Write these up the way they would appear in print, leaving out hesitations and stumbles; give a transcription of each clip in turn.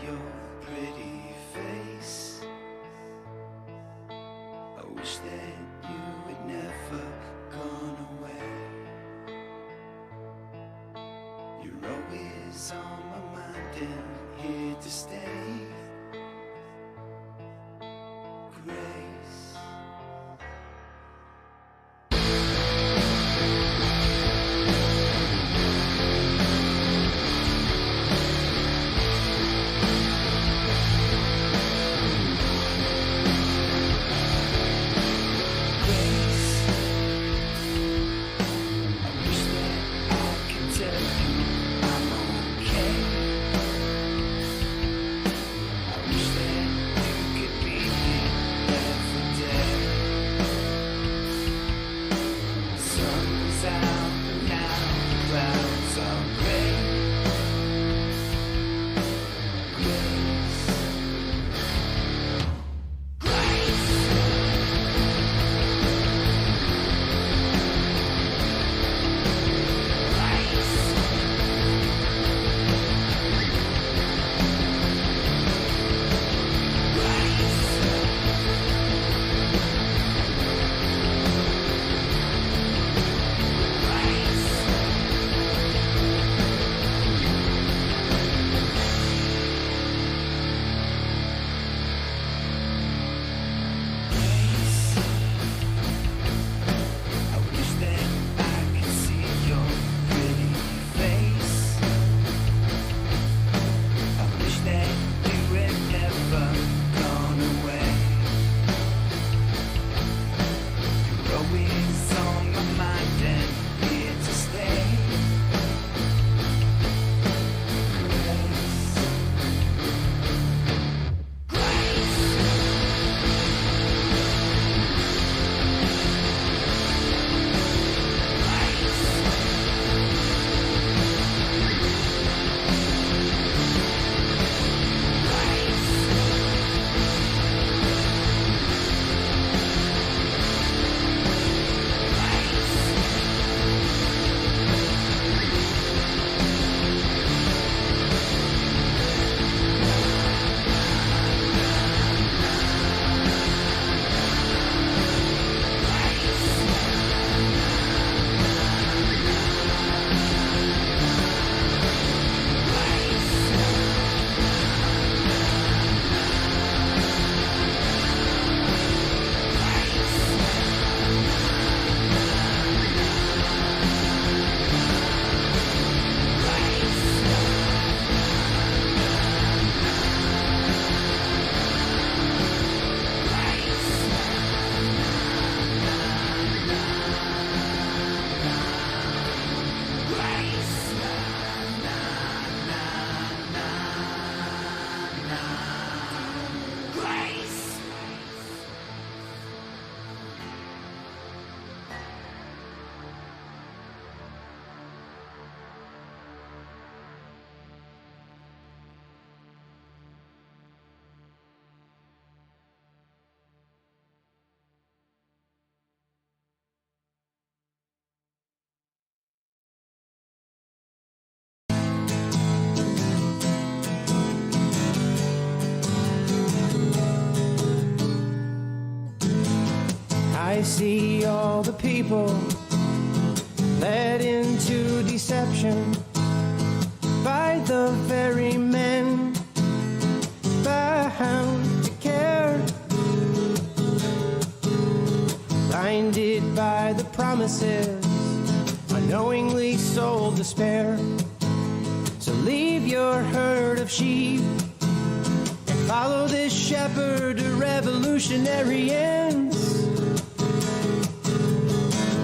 your pretty face. I wish that you had never gone away. You're always on my mind and here to stay. Grace. I see all the people led into deception by the very men bound to care, blinded by the promises, unknowingly sold despair. So leave your herd of sheep and follow this shepherd to revolutionary ends.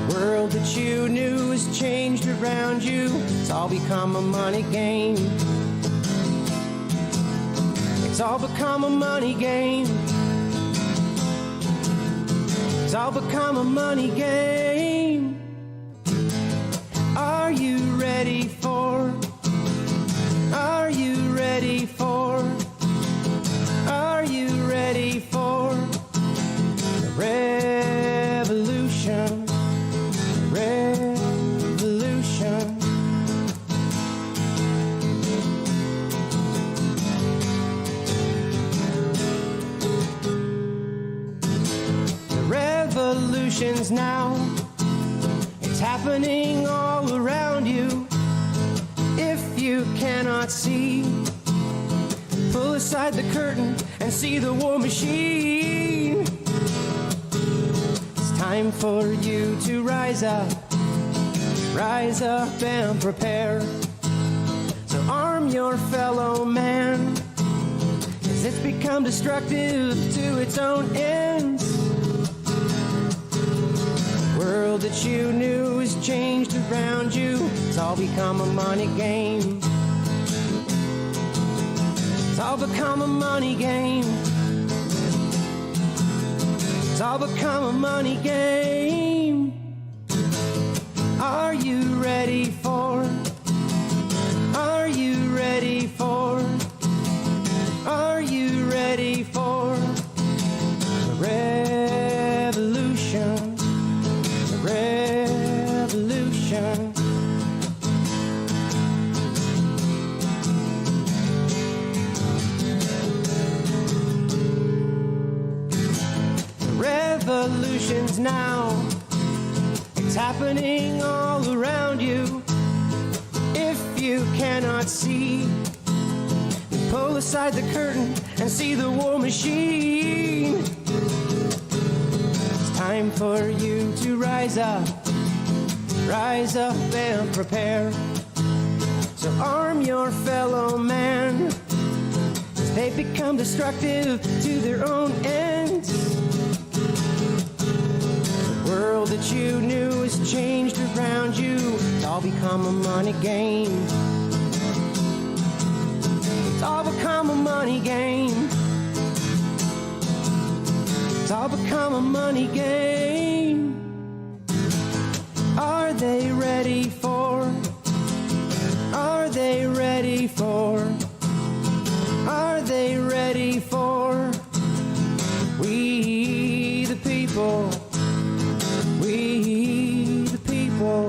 The world that you knew has changed around you. It's all become a money game. It's all become a money game. It's all become a money game. Are you ready for? Are you ready for? Are you ready for a revolution? Revolution. revolutions now. It's happening all around you. If you cannot see, pull aside the curtain and see the war machine. It's time for you to rise up and prepare. So arm your fellow man, 'cause it's become destructive to its own ends. The world that you knew has changed around you. It's all become a money game. It's all become a money game. It's all become a money game. Are you ready for? Are you ready for? Are you ready for the revolution? The revolution. The revolution's now. It's happening all around you. If you cannot see, pull aside the curtain and see the war machine. It's time for you to rise up and prepare. So arm your fellow man, 'cause they become destructive to their own ends. The world that you knew has changed around you. It's all become a money game. It's all become a money game. It's all become a money game. Are they ready for? Are they ready for? Are they ready for? We the people. We the people.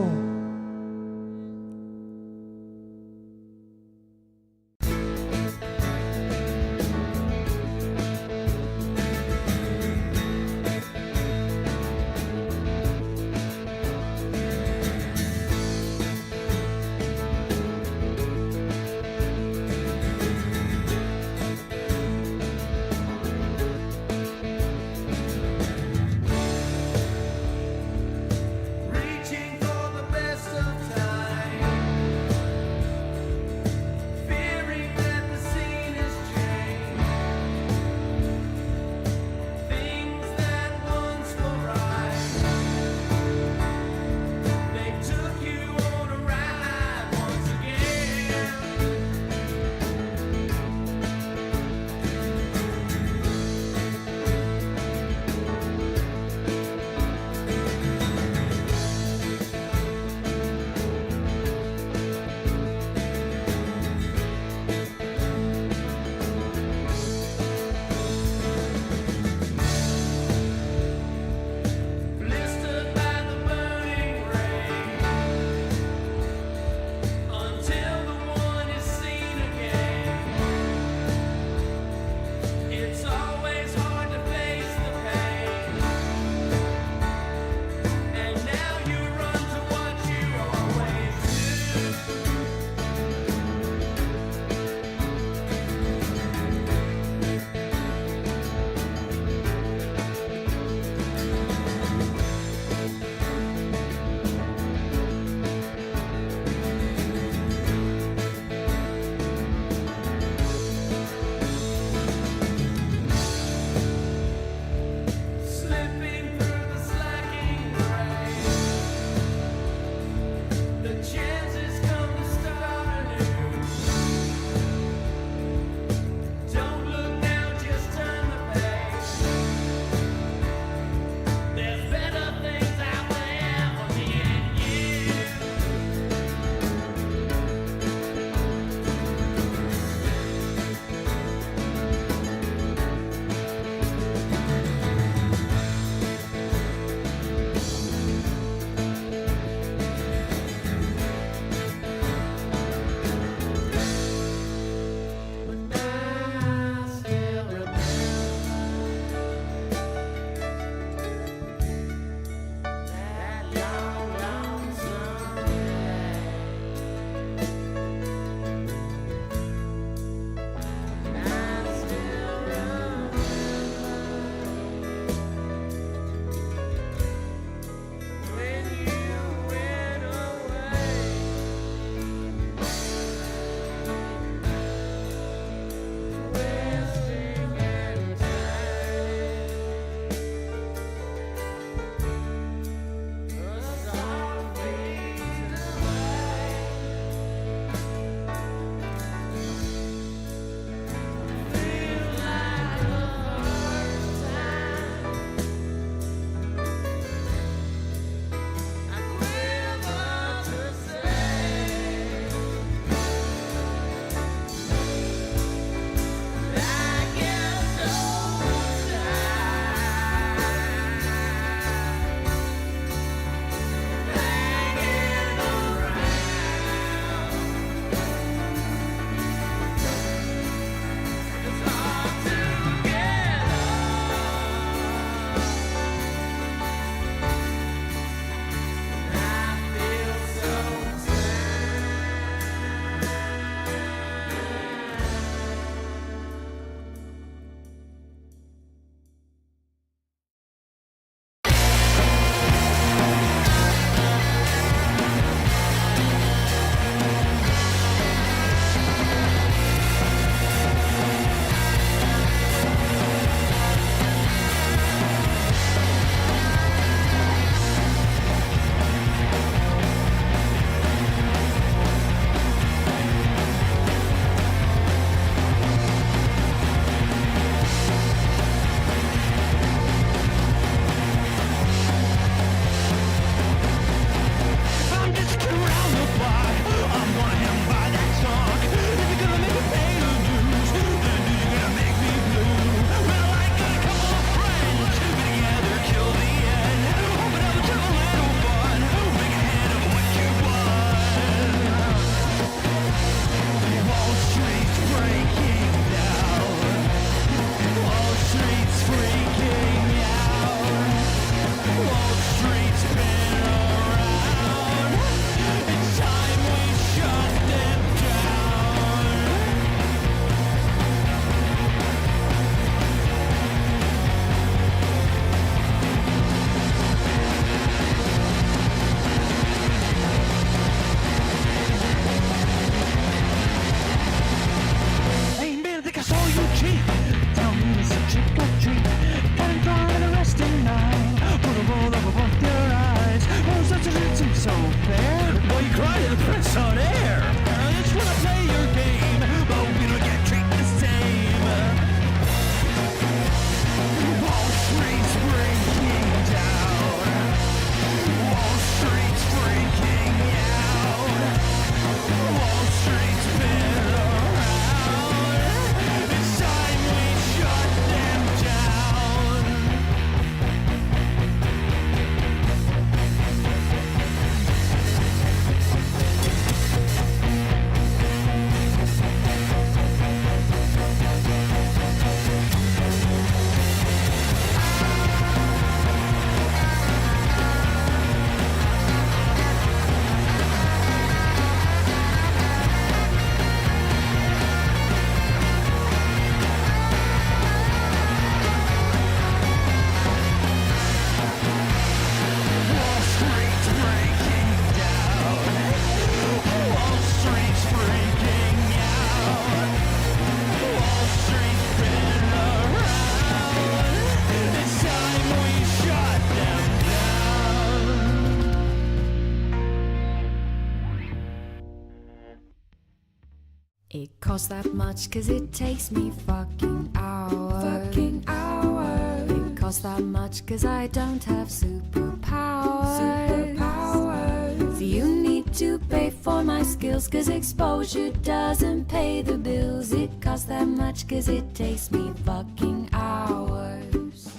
It costs that much 'cause it takes me fucking hours. Fucking hours. It costs that much 'cause I don't have superpowers. Superpowers. So you need to pay for my skills 'cause exposure doesn't pay the bills. It costs that much 'cause it takes me fucking hours.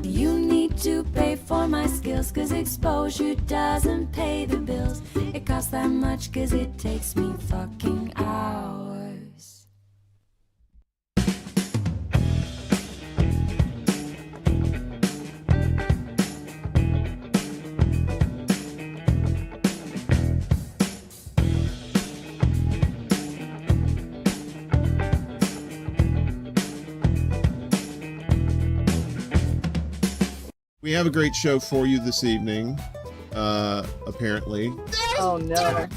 You need to pay for my skills 'cause exposure doesn't pay the bills. It costs that much 'cause it takes me fucking hours. We have a great show for you this evening, apparently. Oh no.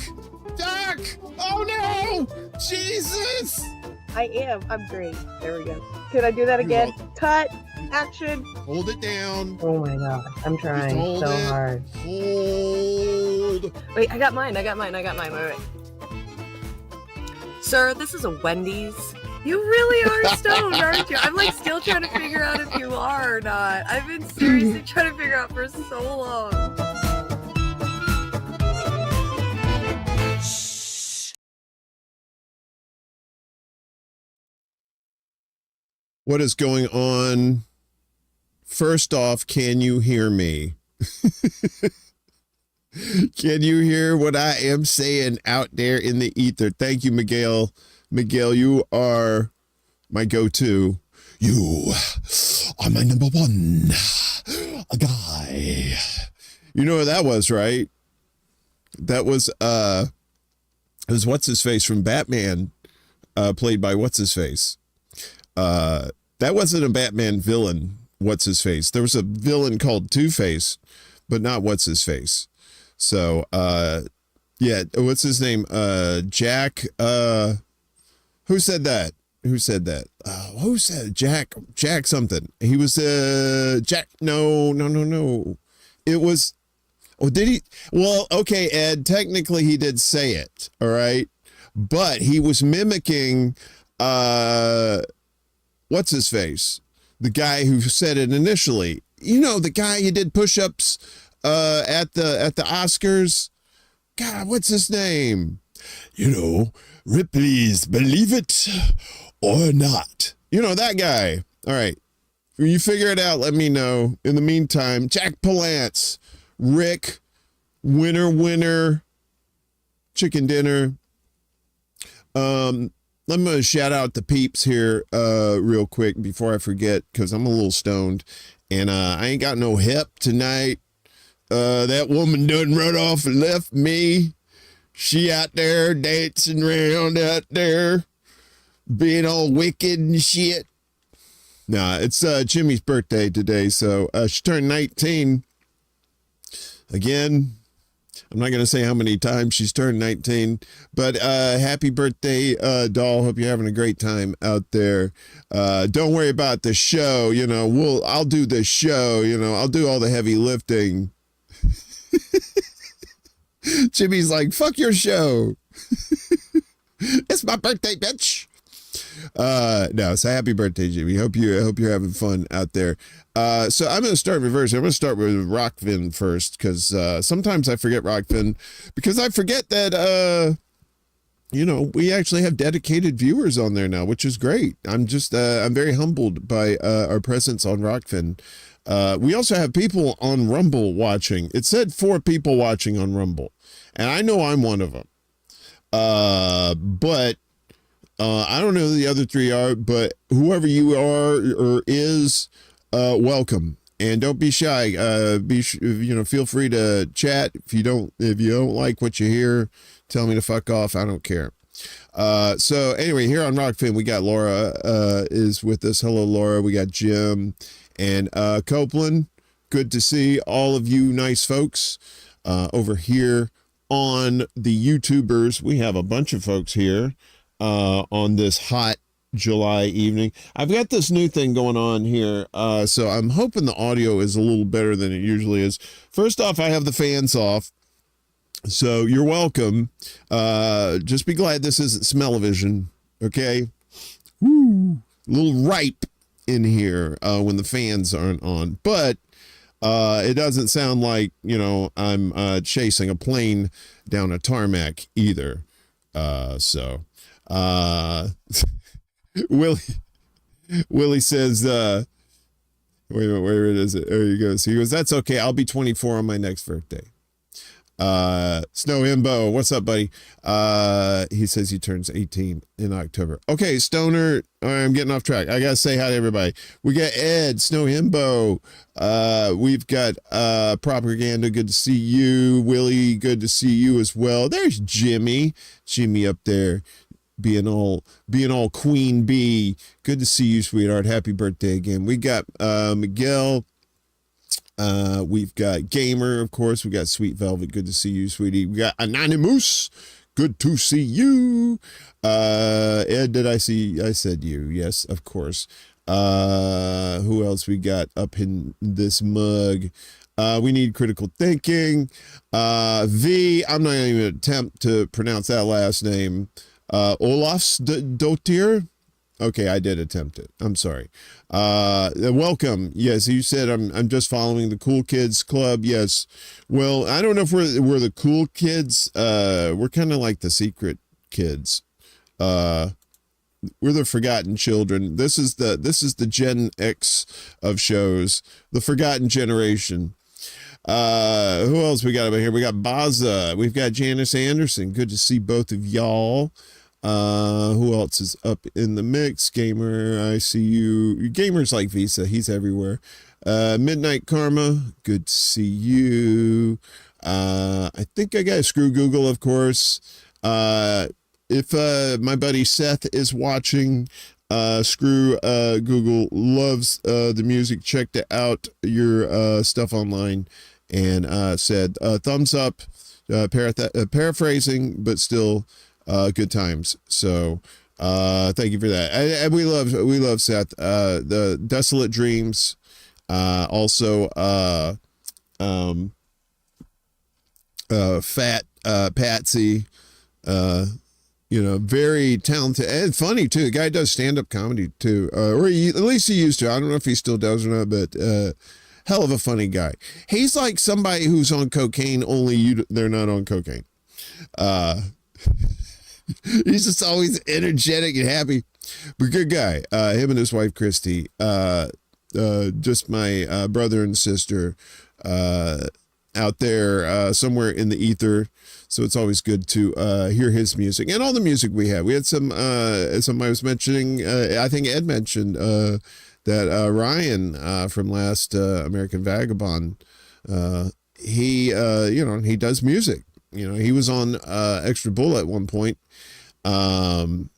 Doc! Oh no! Jesus! I am. I'm great. There we go. Could I do that again? Cut. Action. Hold it down. Oh my god. I'm trying hold so it. hard. Hold. Wait, I got mine. Wait. Sir, this is a Wendy's. You really are stoned, aren't you? I'm like still trying to figure out if you are or not. I've been seriously trying to figure out for so long. What is going on? First off, can you hear me? Can you hear what I am saying out there in the ether? Thank you, Miguel. Miguel, you are my go-to. You are my number one guy. You know what that was, right? That was, it was What's-His-Face from Batman, played by What's-His-Face. That wasn't a Batman villain, What's-His-Face. There was a villain called Two-Face, but not What's-His-Face. So, yeah, what's his name? Jack, who said that? Who said that? Who said Jack something? He was, Jack, no. It was, oh, did he? Well, okay, Ed, technically he did say it, all right? But he was mimicking, what's his face? The guy who said it initially. You know, the guy who did push-ups, at the Oscars. God, what's his name? You know, Ripley's Believe It or Not. You know, that guy. All right. When you figure it out, let me know. In the meantime, Jack Palance, Rick, winner, chicken dinner. I'm going to shout out the peeps here real quick before I forget, because I'm a little stoned. And I ain't got no hip tonight. That woman done run off and left me. She out there dancing around out there, being all wicked and shit. Nah, it's Jimmy's birthday today, so she turned 19. Again, I'm not going to say how many times she's turned 19, but happy birthday, doll. Hope you're having a great time out there. Don't worry about the show. You know, I'll do the show. You know, I'll do all the heavy lifting. Jimmy's like, fuck your show. It's my birthday, bitch. No, so happy birthday, Jimmy. Hope you're having fun out there. So I'm going to start reverse. I'm going to start with Rockfin first, because sometimes I forget Rockfin, because I forget that, you know, we actually have dedicated viewers on there now, which is great. I'm very humbled by our presence on Rockfin. We also have people on Rumble watching. It said 4 people watching on Rumble, and I know I'm one of them. But I don't know who the other 3 are, but whoever you are or is, welcome, and don't be shy. You know, feel free to chat. If you don't like what you hear, tell me to fuck off. I don't care. So anyway, here on Rockfin, we got Laura is with us. Hello, Laura. We got Jim and Copeland. Good to see all of you nice folks over here on the YouTubers. We have a bunch of folks here on this hot July evening. I've got this new thing going on here, so I'm hoping the audio is a little better than it usually is. First off, I have the fans off. So you're welcome. Just be glad this isn't smell-o-vision, okay? Woo, a little ripe in here when the fans aren't on, but it doesn't sound like, I'm chasing a plane down a tarmac either. So Willie says, wait a minute, where is it? There he goes. He goes, that's okay. I'll be 24 on my next birthday. Snow Himbo, what's up, buddy? He says he turns 18 in October. Okay, Stoner, I'm getting off track. I gotta say hi to everybody. We got Ed, Snow Himbo. We've got Propaganda, good to see you. Willie, good to see you as well. There's Jimmy up there, being all queen bee. Good to see you, sweetheart. Happy birthday again. We got Miguel. We've got Gamer, of course. We got Sweet Velvet. Good to see you, sweetie. We got Anonymous. Good to see you. Ed, did I see? I said you. Yes, of course. Who else we got up in this mug? We need critical thinking. V, I'm not even going to attempt to pronounce that last name. Olafsdottir. Okay, I did attempt it. I'm sorry. Welcome. Yes, you said I'm just following the cool kids club. Yes. Well, I don't know if we're the cool kids. We're kind of like the secret kids. We're the forgotten children. This is the Gen X of shows, the forgotten generation. Who else we got over here? We got Baza. We've got Janice Anderson. Good to see both of y'all. Who else is up in the mix? Gamer, I see you. Gamer's like Visa. He's everywhere. Midnight Karma. Good to see you. I think I got Screw Google, of course. If my buddy Seth is watching, Screw Google loves the music. Checked out your stuff online and said thumbs up. Paraphrasing, but still good times. So thank you for that. And we love Seth. The Desolate Dreams. Also Phat Patsy. Very talented and funny too. The guy does stand-up comedy too, or at least he used to. I don't know if he still does or not, but hell of a funny guy. He's like somebody who's on cocaine, only they're not on cocaine. He's just always energetic and happy, but good guy. Him and his wife Christy, just my brother and sister out there somewhere in the ether. So it's always good to hear his music and all the music we have. We had some I was mentioning, I think Ed mentioned that Ryan from last American Vagabond, he does music. He was on Extra Bulla at one point, and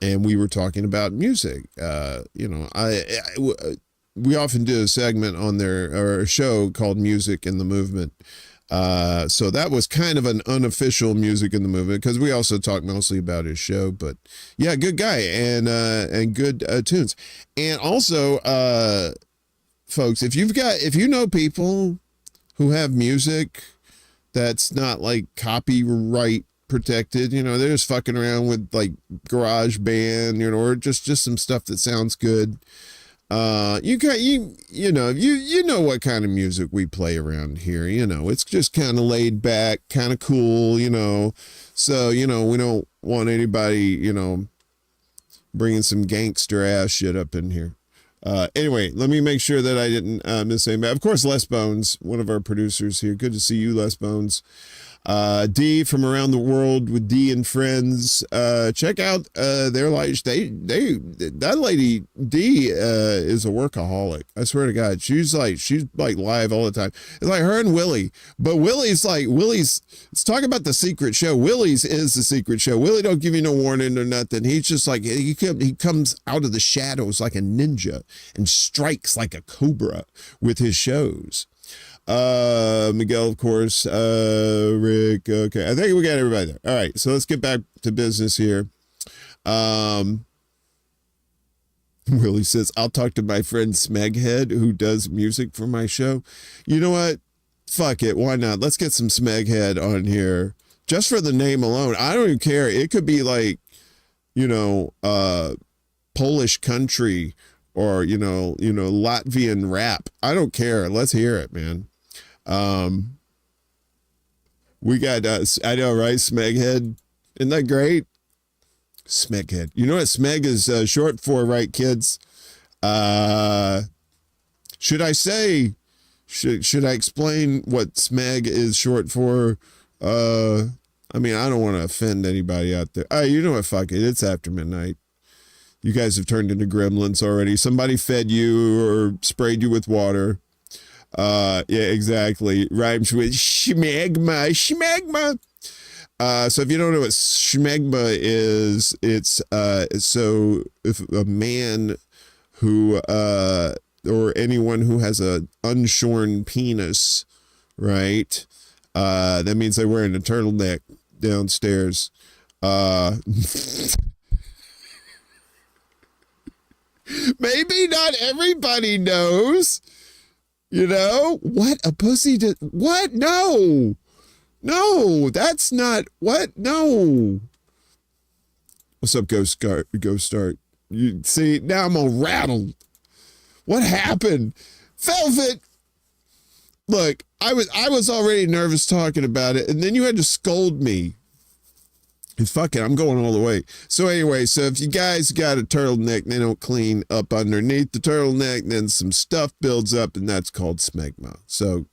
we were talking about music. We often do a segment on there, or a show called Music in the Movement. So that was kind of an unofficial Music in the Movement, because we also talk mostly about his show. But yeah, good guy and good tunes. And also, folks, if you know people who have music that's not like copyright protected, they're just fucking around with like Garage Band, or just some stuff that sounds good. You know what kind of music we play around here. It's just kind of laid back, kind of cool. So we don't want anybody bringing some gangster ass shit up in here. Anyway, let me make sure that I didn't miss anybody. Of course, Les Bones, one of our producers here. Good to see you, Les Bones. D from Around the World with D and Friends. Check out their lives. That lady D is a workaholic. I swear to God, she's like live all the time. It's like her and Willie, but Willie's. Let's talk about the secret show. Willie's is the secret show. Willie don't give you no warning or nothing. He's just like he comes out of the shadows like a ninja and strikes like a cobra with his shows. Miguel, of course, Rick. Okay. I think we got everybody there. All right. So let's get back to business here. Willie says, I'll talk to my friend Smeghead, who does music for my show. You know what? fuck it. Why not? Let's get some Smeghead on here. Just for the name alone. I don't even care. It could be like, Polish country or, Latvian rap. I don't care. Let's hear it, man. We got, I know, right? Smeghead. Isn't that great? Smeghead. You know what Smeg is short for, right, kids? Should I say, should I explain what Smeg is short for? I don't want to offend anybody out there. You know what? Fuck it. It's after midnight. You guys have turned into gremlins already. Somebody fed you or sprayed you with water. Yeah, exactly. Rhymes with schmegma. So if you don't know what schmegma is, it's so if a man who or anyone who has a unshorn penis, right? That means they're wearing a turtleneck downstairs. Maybe not everybody knows. What a pussy did. What? No, that's not what. No. What's up, Ghost Start? You see, now I'm all rattled. What happened? Velvet. Look, I was already nervous talking about it, and then you had to scold me. And fuck it, I'm going all the way. So anyway, so if you guys got a turtleneck, they don't clean up underneath the turtleneck, then some stuff builds up, and that's called smegma. So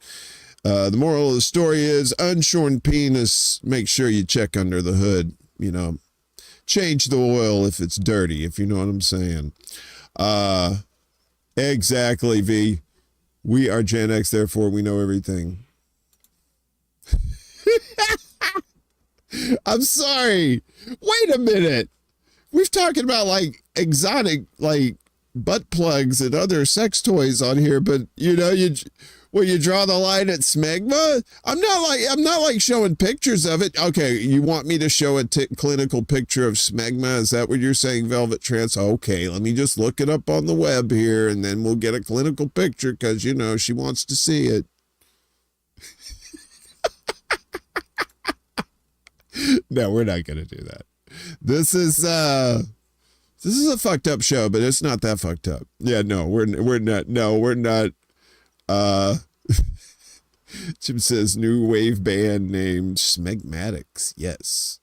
the moral of the story is, unshorn penis, make sure you check under the hood. Change the oil if it's dirty, if you know what I'm saying. Exactly, V. We are Gen X, therefore we know everything. I'm sorry. Wait a minute. We've talking about like exotic like butt plugs and other sex toys on here, but you draw the line at smegma. I'm not like showing pictures of it. Okay, you want me to show a clinical picture of smegma? Is that what you're saying, Velvet Trance? Okay, let me just look it up on the web here, and then we'll get a clinical picture because she wants to see it. No, we're not gonna do that. This is a fucked up show, but it's not that fucked up. Yeah, no, we're not. No, we're not. Jim says new wave band named Smegmatics. Yes.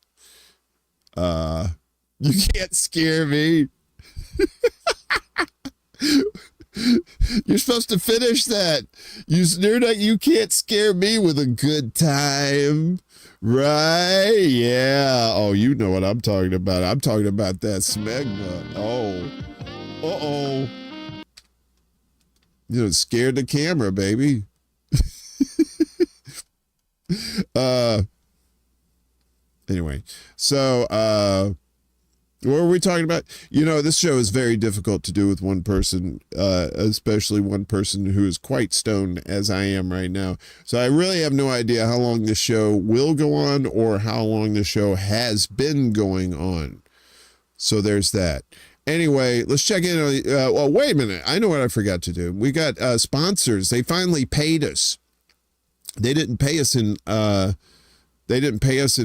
You can't scare me. You're supposed to finish that. You can't scare me with a good time. Right? Yeah. Oh, you know what I'm talking about. I'm talking about that smegma. Oh. Uh-oh. Scared the camera, baby. Anyway. So, what were we talking about? This show is very difficult to do with one person, especially one person who is quite stoned as I am right now. So I really have no idea how long the show will go on or how long the show has been going on. So there's that. Anyway, let's check in on, wait a minute. I know what I forgot to do. We got sponsors. They finally paid us. They didn't pay us in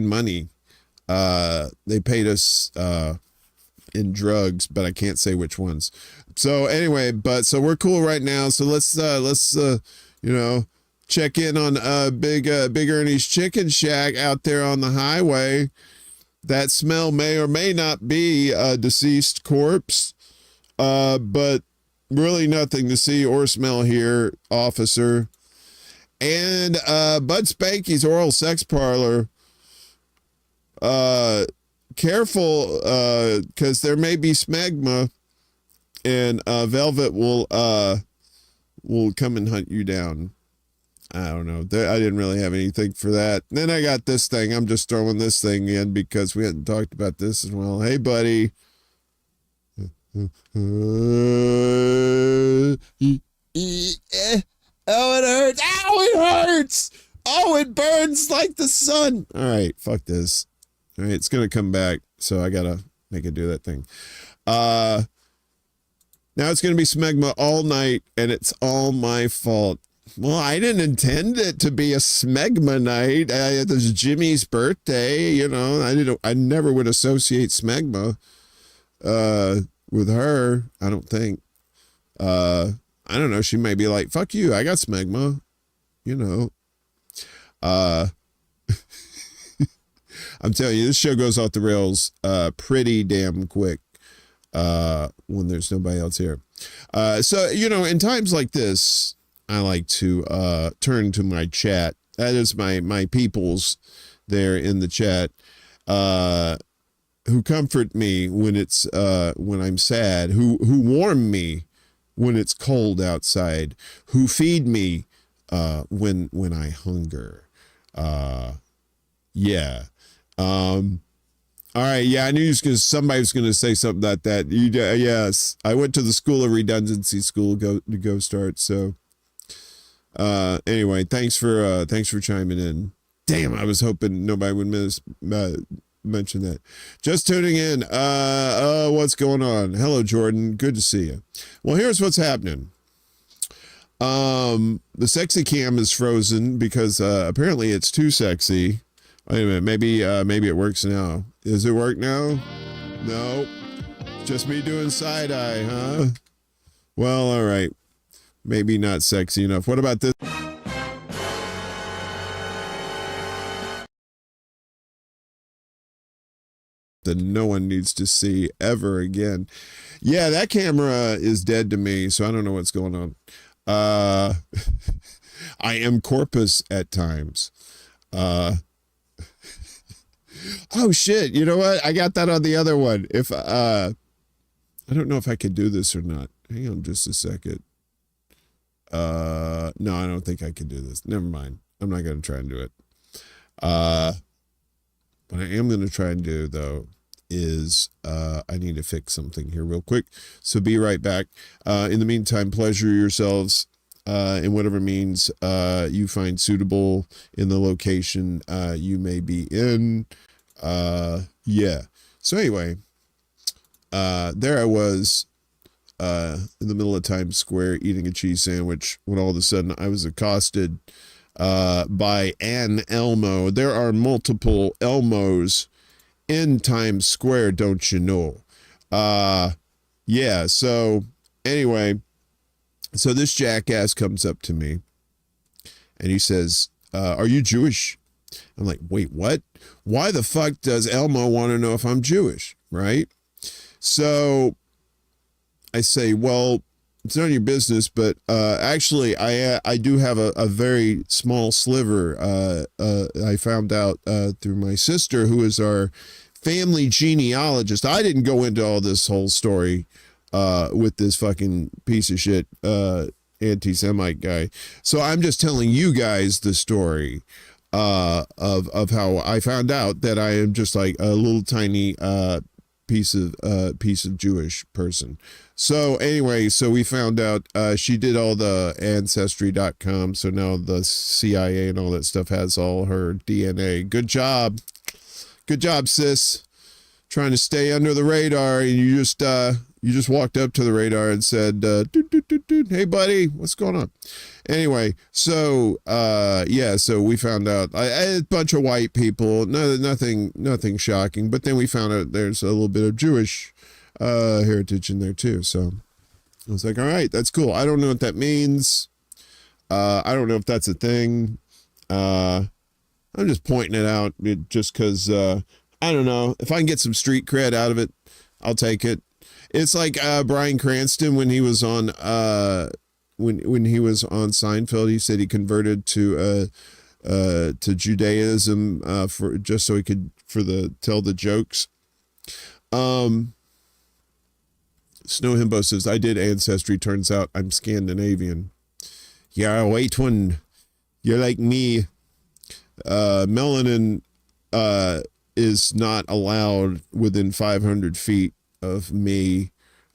money. They paid us, in drugs, but I can't say which ones. So anyway, so we're cool right now. So let's check in on Big Ernie's Chicken Shack out there on the highway. That smell may or may not be a deceased corpse, but really nothing to see or smell here, officer. And Bud Spanky's Oral Sex Parlor. Careful, because there may be smegma, and Velvet will come and hunt you down. I don't know. I didn't really have anything for that. Then I got this thing. I'm just throwing this thing in because we hadn't talked about this as well. Hey, buddy. Oh, it hurts. Ow, it hurts. Oh, it burns like the sun. All right, fuck this. All right, it's going to come back, so I got to make it do that thing. Now it's going to be smegma all night, and it's all my fault. Well, I didn't intend it to be a smegma night. It was Jimmy's birthday, you know. I never would associate smegma with her, I don't think. I don't know, she may be like, fuck you, I got smegma, you know. I'm telling you, this show goes off the rails pretty damn quick when there's nobody else here. So, you know, in times like this, I like to turn to my chat. That is my peoples there in the chat who comfort me when it's when I'm sad, who warm me when it's cold outside, who feed me when I hunger. Yeah. All right. Yeah, I knew somebody was gonna say something about that. Yes, I went to the School of Redundancy School to go start. So. Anyway, thanks for chiming in. Damn, I was hoping nobody would mention that. Just tuning in. What's going on? Hello, Jordan. Good to see you. Well, here's what's happening. The sexy cam is frozen because apparently it's too sexy. Wait a minute, maybe it works now. Does it work now? No. Just me doing side eye, huh? Well, all right. Maybe not sexy enough. What about this? That no one needs to see ever again. Yeah, that camera is dead to me, so I don't know what's going on. I am corpus at times. Oh shit, you know what? I got that on the other one. If I don't know if I could do this or not. Hang on just a second. No, I don't think I can do this. Never mind. I'm not going to try and do it. What I am going to try and do, though, is I need to fix something here real quick. So be right back. In the meantime, pleasure yourselves in whatever means you find suitable in the location you may be in. Yeah. So anyway, there I was. In the middle of Times Square eating a cheese sandwich when all of a sudden I was accosted by an Elmo. There are multiple Elmos in Times Square, don't you know? Yeah, so anyway, so this jackass comes up to me and he says, are you Jewish? I'm like, wait, what? Why the fuck does Elmo want to know if I'm Jewish, right? So I say, well, it's none of your business, but actually I do have a very small sliver. I found out through my sister, who is our family genealogist. I didn't go into all this whole story with this fucking piece of shit anti-Semite guy. So I'm just telling you guys the story of how I found out that I am just like a little tiny piece of Jewish person. So anyway, so we found out she did all the ancestry.com, so now the CIA and all that stuff has all her DNA. Good job, sis. Trying to stay under the radar, and you just walked up to the radar and said, hey buddy, what's going on? Anyway, so yeah, so we found out a bunch of white people, nothing shocking, but then we found out there's a little bit of Jewish heritage in there too. So I was like, all right, that's cool. I don't know what that means. I don't know if that's a thing. I'm just pointing it out just because I don't know if I can get some street cred out of it. I'll take it. It's like Bryan Cranston when he was on when he was on Seinfeld. He said he converted to Judaism for just so he could tell the jokes. Snow Himbo says, I did Ancestry. Turns out I'm Scandinavian. Yeah, wait, when you're like me, melanin is not allowed within 500 feet of me.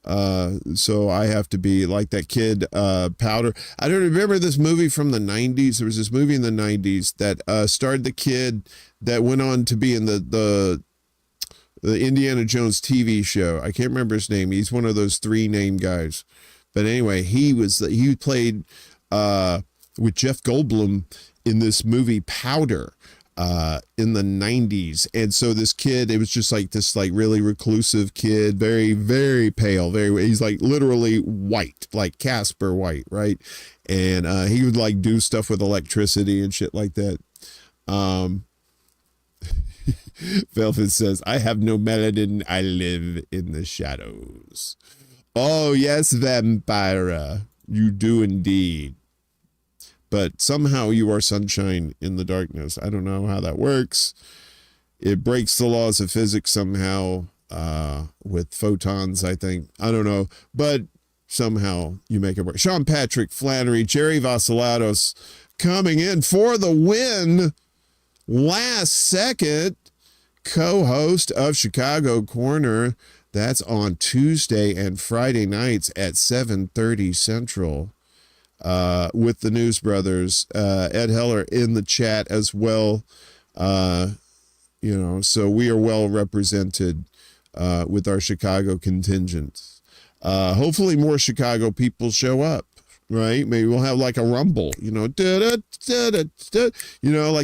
So I have to be like that kid, Powder. I don't remember this movie from the 90s. There was this movie in the 90s that starred the kid that went on to be in the Indiana Jones TV show. I can't remember his name. He's one of those 3 name guys. But anyway, he played with Jeff Goldblum in this movie Powder in the 90s. And so this kid, it was just like this like really reclusive kid, very, very pale, he's like literally white, like Casper white, right? And he would like do stuff with electricity and shit like that. Velvet says, I have no melanin, I live in the shadows. Oh yes, Vampira, you do indeed. But somehow you are sunshine in the darkness. I don't know how that works. It breaks the laws of physics somehow with photons, I think. I don't know. But somehow you make it work. Sean Patrick Flannery, Jerry Vassilatos coming in for the win. Last second, co-host of Chicago Corner. That's on Tuesday and Friday nights at 7:30 Central. With the News Brothers, Ed Heller in the chat as well. So we are well represented with our Chicago contingent. Hopefully more Chicago people show up, right? Maybe we'll have like a rumble, like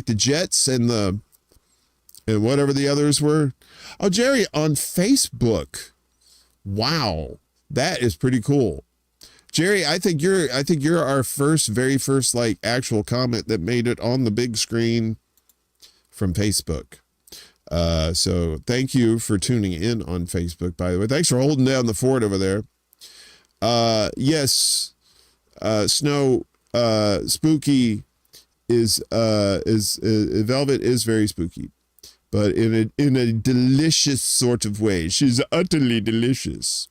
the Jets and whatever the others were. Oh, Jerry, on Facebook. Wow, that is pretty cool. Jerry, I think you're our very first like actual comment that made it on the big screen from Facebook. So thank you for tuning in on Facebook, by the way. Thanks for holding down the fort over there. Yes, Snow, spooky is Velvet is very spooky, but in a delicious sort of way. She's utterly delicious.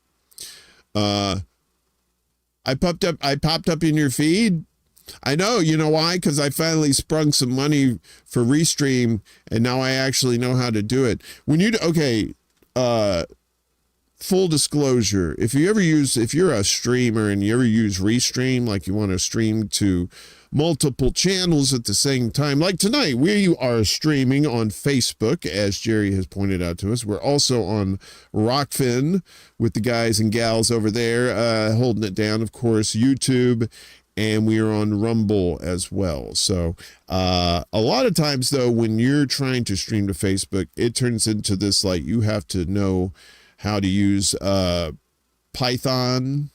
I popped up in your feed. I know, you know why? Because I finally sprung some money for Restream, and now I actually know how to do it. Full disclosure, if you're a streamer and you ever use Restream, like you want to stream to multiple channels at the same time, like tonight, we are streaming on Facebook, as Jerry has pointed out to us. We're also on Rockfin with the guys and gals over there, holding it down, of course, YouTube, and we are on Rumble as well. So a lot of times, though, when you're trying to stream to Facebook, it turns into this, like, you have to know how to use Python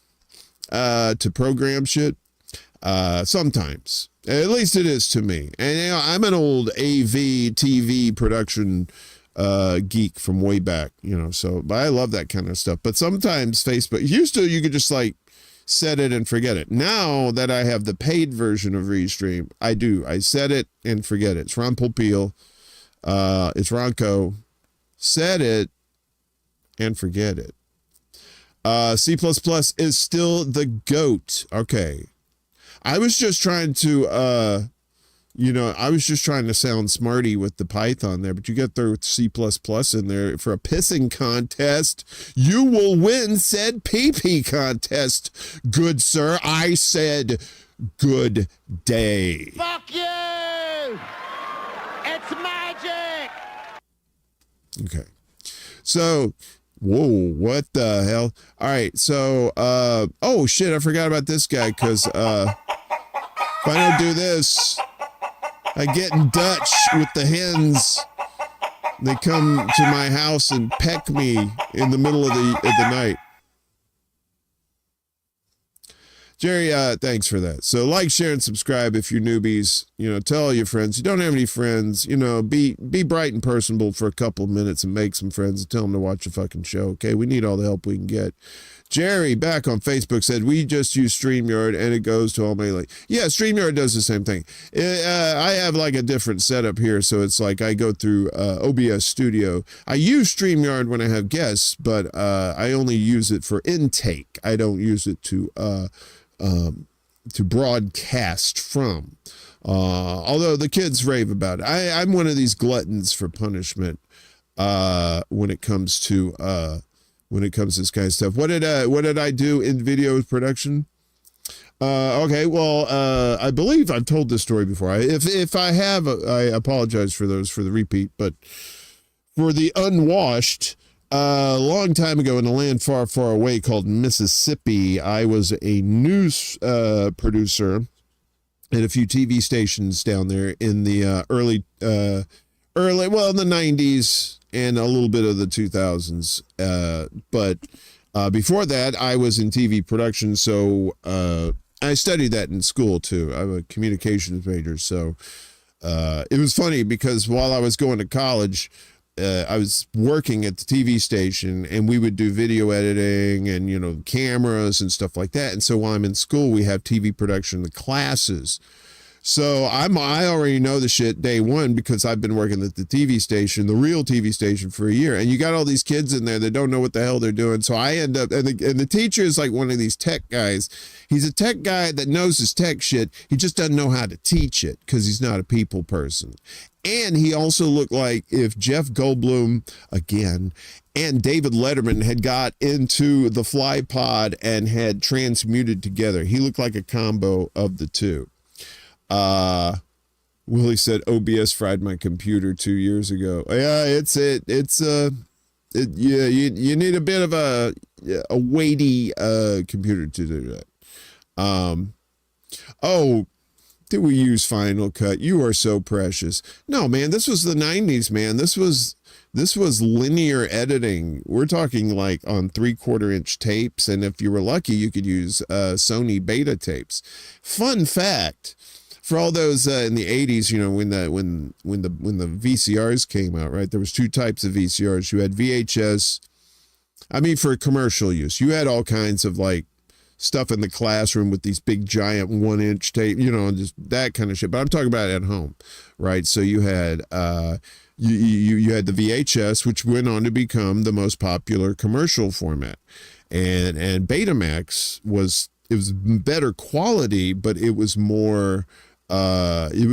to program shit. Sometimes, at least it is to me. And I'm an old AV TV production geek from way back, so but I love that kind of stuff. But sometimes Facebook, used to, you could just like set it and forget it. Now that I have the paid version of Restream, I set it and forget it. It's Ron Popeil, it's Ronco, set it and forget it. C++ is still the GOAT. Okay. I was just trying to, sound smarty with the Python there, but you get through C++ in there for a pissing contest. You will win said PP contest, good sir. I said good day. Fuck you! It's magic! Okay. So, whoa, what the hell? All right, so, oh shit, I forgot about this guy, because, if I don't do this, I get in Dutch with the hens. They come to my house and peck me in the middle of the night. Jerry, thanks for that. So like, share, and subscribe if you're newbies. Tell all your friends. You don't have any friends, be bright and personable for a couple of minutes and make some friends and tell them to watch a fucking show, okay? We need all the help we can get. Jerry, back on Facebook, said, we just use StreamYard and it goes to all my link. Yeah, StreamYard does the same thing. I have like a different setup here, so it's like I go through OBS Studio. I use StreamYard when I have guests, but I only use it for intake. I don't use it to broadcast from. Although the kids rave about it. I'm one of these gluttons for punishment when it comes to this kind of stuff. What did I do in video production? Okay, well, I believe I've told this story before. If I have, I apologize for those for the repeat, but for the unwashed, a long time ago in a land far, far away called Mississippi, I was a news producer and a few TV stations down there in the early, in the 90s and a little bit of the 2000s. But before that, I was in TV production, so I studied that in school too. I'm a communications major, so it was funny because while I was going to college, I was working at the TV station, and we would do video editing and, you know, cameras and stuff like that. And so while I'm in school, we have TV production classes. So I already know the shit day one because I've been working at the TV station, the real TV station, for a year. And you got all these kids in there that don't know what the hell they're doing. So I end up, and the teacher is like one of these tech guys. He's a tech guy that knows his tech shit. He just doesn't know how to teach it because he's not a people person. And he also looked like if Jeff Goldblum, again, and David Letterman had got into the fly pod and had transmuted together. He looked like a combo of the two. Willie said OBS fried my computer 2 years ago. Yeah, you need a bit of a weighty computer to do that. Oh, did we use Final Cut? You are so precious. No, man, this was the 90s, man. This was linear editing. We're talking like on 3/4 inch tapes, and if you were lucky, you could use Sony Beta tapes. Fun fact. For all those in the 80s, you know, when the VCRs came out, right? There was two types of VCRs. You had VHS. I mean, for commercial use, you had all kinds of like stuff in the classroom with these big giant 1-inch tape, you know, just that kind of shit. But I'm talking about at home, right? So you had you had the VHS, which went on to become the most popular commercial format, and Betamax was better quality, but it was more. It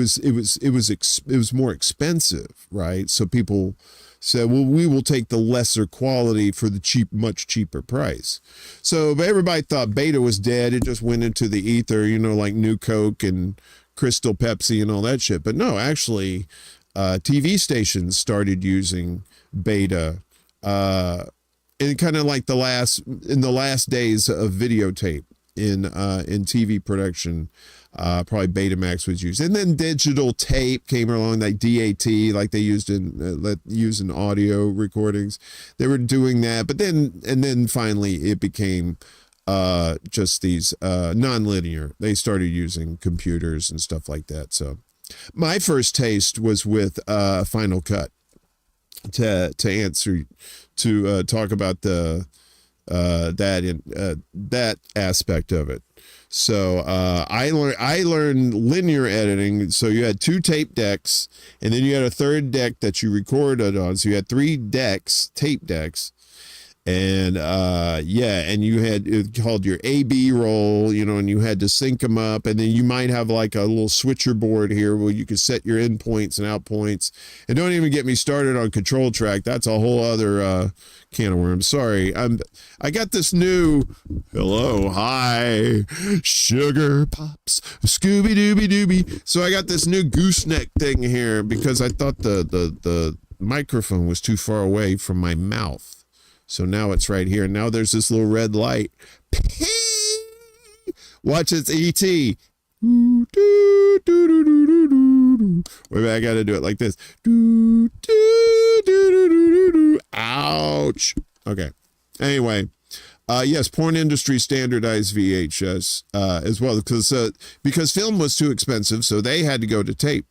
was more expensive, right? So people said, well, we will take the lesser quality for the much cheaper price. So everybody thought Beta was dead. It just went into the ether, you know, like New Coke and Crystal Pepsi and all that shit. But no, actually, TV stations started using Beta, in kind of like in the last days of videotape in TV production. Probably Betamax was used, and then digital tape came along, like DAT, like they used in audio recordings. They were doing that, but then finally it became just these non-linear. They started using computers and stuff like that. So my first taste was with Final Cut. To talk about that aspect of it. So I learned linear editing. So you had 2 tape decks, and then you had a third deck that you recorded on. So you had 3 decks, tape decks. And and you had it called your A-B roll, you know, and you had to sync them up. And then you might have like a little switcher board here where you could set your in points and out points. And don't even get me started on control track. That's a whole other can of worms. Sorry. I got this new hi, sugar pops, Scooby Dooby Dooby. So I got this new gooseneck thing here because I thought the microphone was too far away from my mouth. So now it's right here. Now there's this little red light. Watch, it's E.T. Wait, I got to do it like this. Ouch. Okay. Anyway, yes, porn industry standardized VHS as well because film was too expensive, so they had to go to tape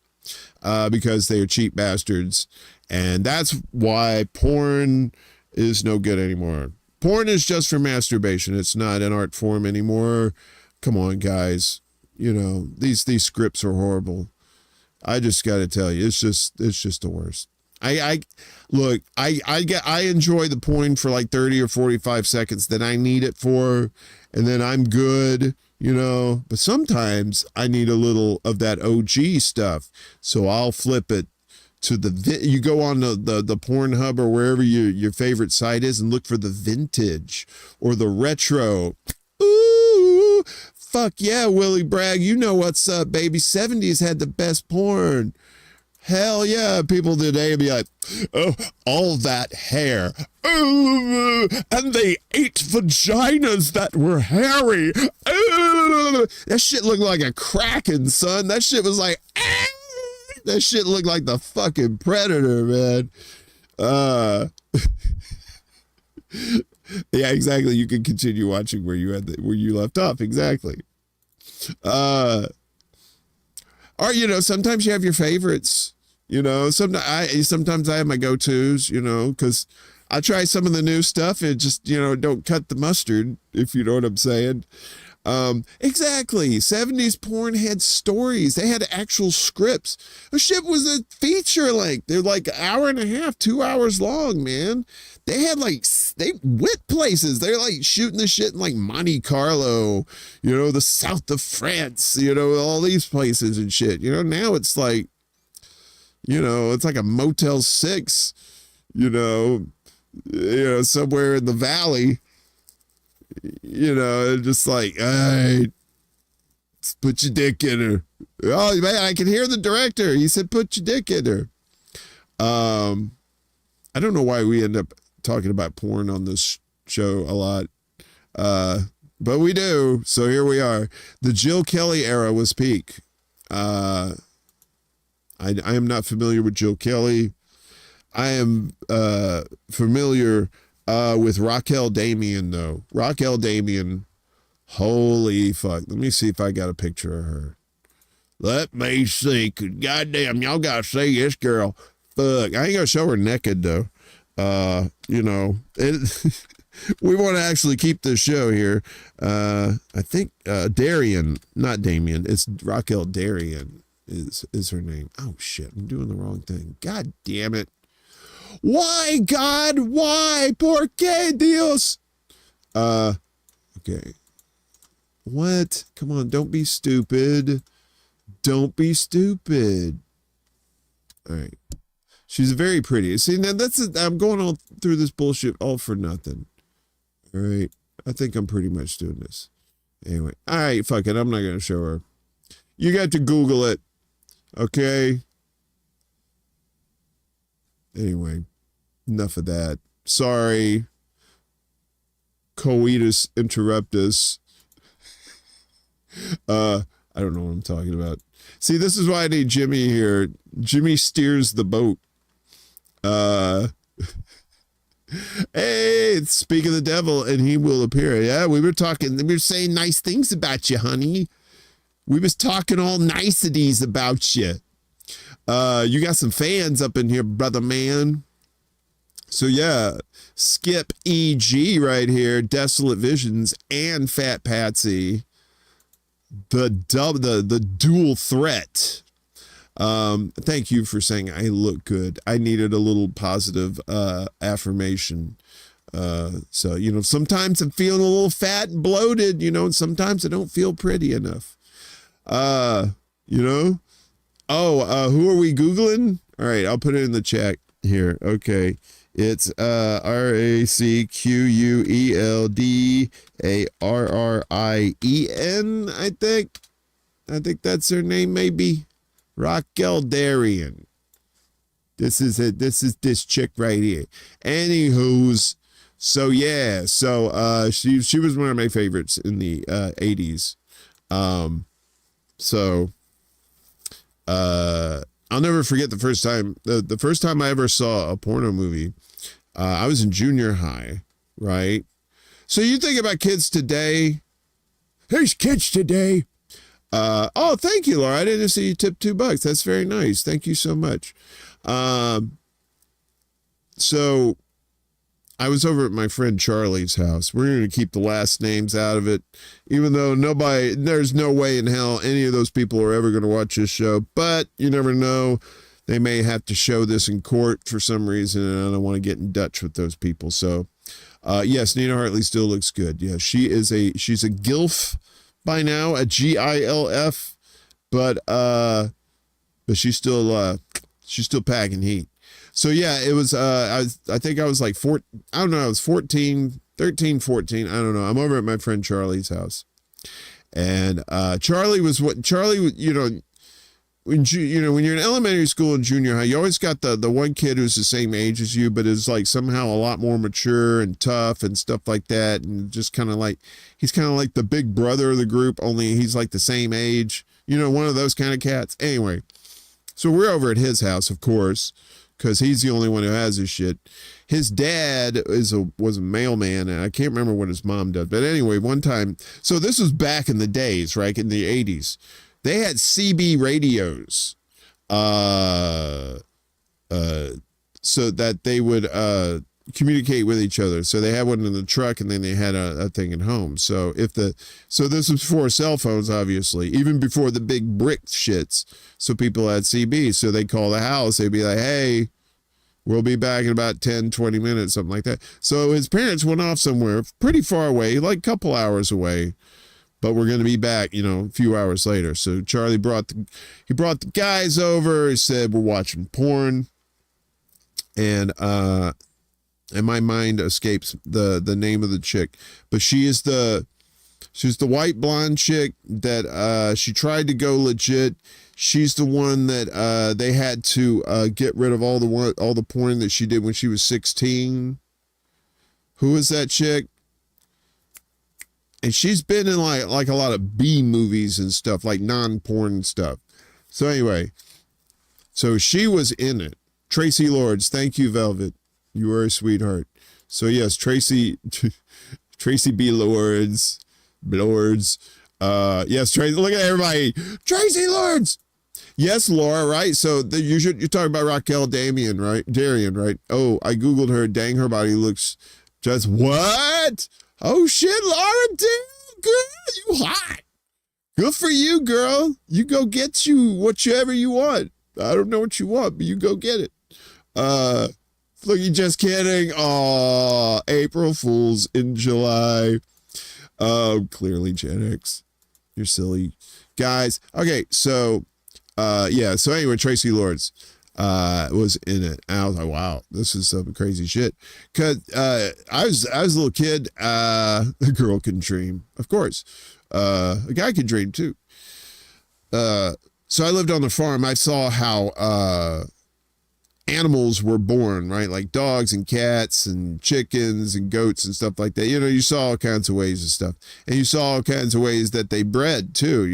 because they are cheap bastards, and that's why porn is no good anymore. Porn is just for masturbation. It's not an art form anymore. Come on, guys. You know, these scripts are horrible. I just got to tell you, it's just the worst. I enjoy the porn for like 30 or 45 seconds that I need it for, and then I'm good, you know. But sometimes I need a little of that OG stuff, so I'll flip it to you go on the Pornhub or wherever your favorite site is and look for the vintage or the retro. Ooh, fuck yeah, Willie Bragg. You know what's up, baby. 70s had the best porn. Hell yeah. People today be like, oh, all that hair. Oh, and they ate vaginas that were hairy. Oh, that shit looked like a kraken, son. That shit was like, ah! That shit looked like the fucking Predator, man. Yeah, exactly. You can continue watching where you left off. Exactly. Or, you know, sometimes you have your favorites, you know, sometimes I have my go-tos, you know, because I try some of the new stuff and just, you know, don't cut the mustard, if you know what I'm saying. Exactly. 70s porn had stories. They had actual scripts. The shit was a feature length. They're like an hour and a half, 2 hours long, man. They had like, they went places. They're like shooting the shit in like Monte Carlo, you know, the south of France, you know, all these places and shit. You know, now it's like, you know, it's like a Motel 6, you know, somewhere in the valley. You know, just like, hey, put your dick in her. Oh, man, I can hear the director. He said, put your dick in her. I don't know why we end up talking about porn on this show a lot. But we do. So here we are. The Jill Kelly era was peak. I am not familiar with Jill Kelly. I am familiar with Raquel Damian, though. Raquel Damian, holy fuck. Let me see if I got a picture of her. Let me see. Goddamn, y'all gotta see this girl. Fuck. I ain't gonna show her naked, though. You know, we want to actually keep this show here. I think Darian, not Damien, it's Raquel Darian is her name. Oh, shit. I'm doing the wrong thing. God damn it. Why, God? Why? ¿Por qué, Dios? Okay. What? Come on, don't be stupid. Don't be stupid. All right. She's very pretty. See, now I'm going all through this bullshit all for nothing. All right. I think I'm pretty much doing this. Anyway. All right, fuck it. I'm not going to show her. You got to Google it. Okay? Anyway, enough of that. Sorry. Coitus interruptus. I don't know what I'm talking about. See, this is why I need Jimmy here. Jimmy steers the boat. Hey, speak of the devil and he will appear. Yeah, we were saying nice things about you, honey. We was talking all niceties about you. You got some fans up in here, brother man. So yeah, Skip EG right here, Desolate Visions and Phat Patsy. The dual threat. Thank you for saying I look good. I needed a little positive affirmation. So, you know, sometimes I'm feeling a little fat and bloated, you know, and sometimes I don't feel pretty enough. You know? Oh, who are we Googling? All right, I'll put it in the chat here. Okay. It's RACQUELDARRIEN, I think. I think that's her name, maybe. Raquel Darian. This is it. This is this chick right here. Anywho's, so yeah, so she was one of my favorites in the 80s. I'll never forget the first time I ever saw a porno movie. I was in junior high, right? So you think about kids today. There's kids today. Oh, thank you, Laura. I didn't see you tip $2. That's very nice. Thank you so much. So I was over at my friend Charlie's house. We're going to keep the last names out of it, even though there's no way in hell any of those people are ever going to watch this show, but you never know. They may have to show this in court for some reason, and I don't want to get in Dutch with those people. So, yes, Nina Hartley still looks good. Yeah, she's a GILF by now, a GILF, but she's still packing heat. So yeah, it was, I think I was like 13, 14. I don't know. I'm over at my friend Charlie's house, and Charlie, you know, when you're in elementary school and junior high, you always got the one kid who's the same age as you, but is like somehow a lot more mature and tough and stuff like that. And just kind of like, he's kind of like the big brother of the group, only he's like the same age, one of those kind of cats. Anyway, so we're over at his house, of course, because he's the only one who has his shit. His dad was a mailman, and I can't remember what his mom did. But anyway, one time, so this was back in the days, right, in the 80s. They had CB radios, so that they would communicate with each other. So they had one in the truck, and then they had a thing at home. So so this was before cell phones, obviously, even before the big brick shits. So people had CB. So they'd call the house. They'd be like, hey, we'll be back in about 10, 20 minutes, something like that. So his parents went off somewhere pretty far away, like a couple hours away. But we're going to be back, a few hours later. So Charlie brought the guys over. He said, we're watching porn. And my mind escapes the name of the chick. But she's the white blonde chick that she tried to go legit. She's the one that they had to get rid of all the porn that she did when she was 16. Who is that chick? And she's been in like a lot of B movies and stuff, like non-porn stuff. So anyway, so she was in it. Tracy Lords, thank you, Velvet. You are a sweetheart. So yes, Tracy B. Lords. Yes, Tracy. Look at everybody. Tracy Lords. Yes, Laura. Right. So you're talking about Raquel Darian, right? Oh, I googled her. Dang, her body looks just what? Oh shit, Laura, damn, girl, you hot. Good for you, girl. You go get you whatever you want. I don't know what you want, but you go get it. Look, you just kidding. Aw, April Fools in July. Clearly Gen X. You're silly. Guys, okay, so, so anyway, Tracy Lords was in it. And I was like, wow, this is some crazy shit. Cause I was a little kid. A girl can dream, of course. A guy can dream too. So I lived on the farm. I saw how animals were born, right? Like dogs and cats and chickens and goats and stuff like that. You saw all kinds of ways of stuff. And you saw all kinds of ways that they bred too,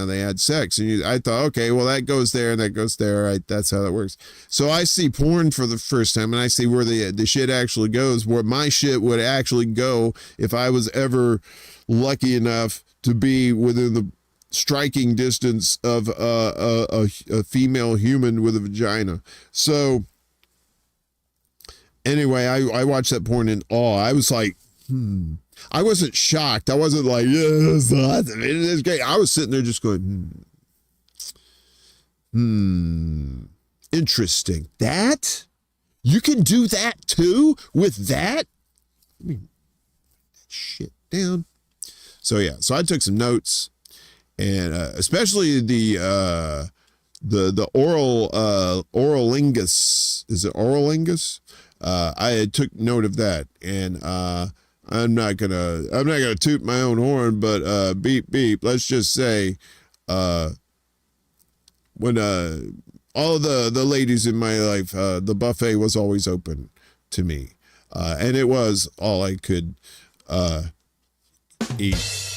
they had sex. And I thought, okay, well, that goes there and that goes there. Right? That's how that works. So I see porn for the first time, and I see where the shit actually goes, where my shit would actually go if I was ever lucky enough to be within the striking distance of a female human with a vagina. So anyway, I watched that porn in awe. I was like, I wasn't shocked. I wasn't like, yes, it is great. I was sitting there just going, interesting. That? You can do that too with that? I mean, shit down. So yeah, so I took some notes. And especially the oralingus, is it oralingus? I took note of that, and I'm not gonna toot my own horn, but beep beep. Let's just say, when all of the ladies in my life, the buffet was always open to me, and it was all I could eat.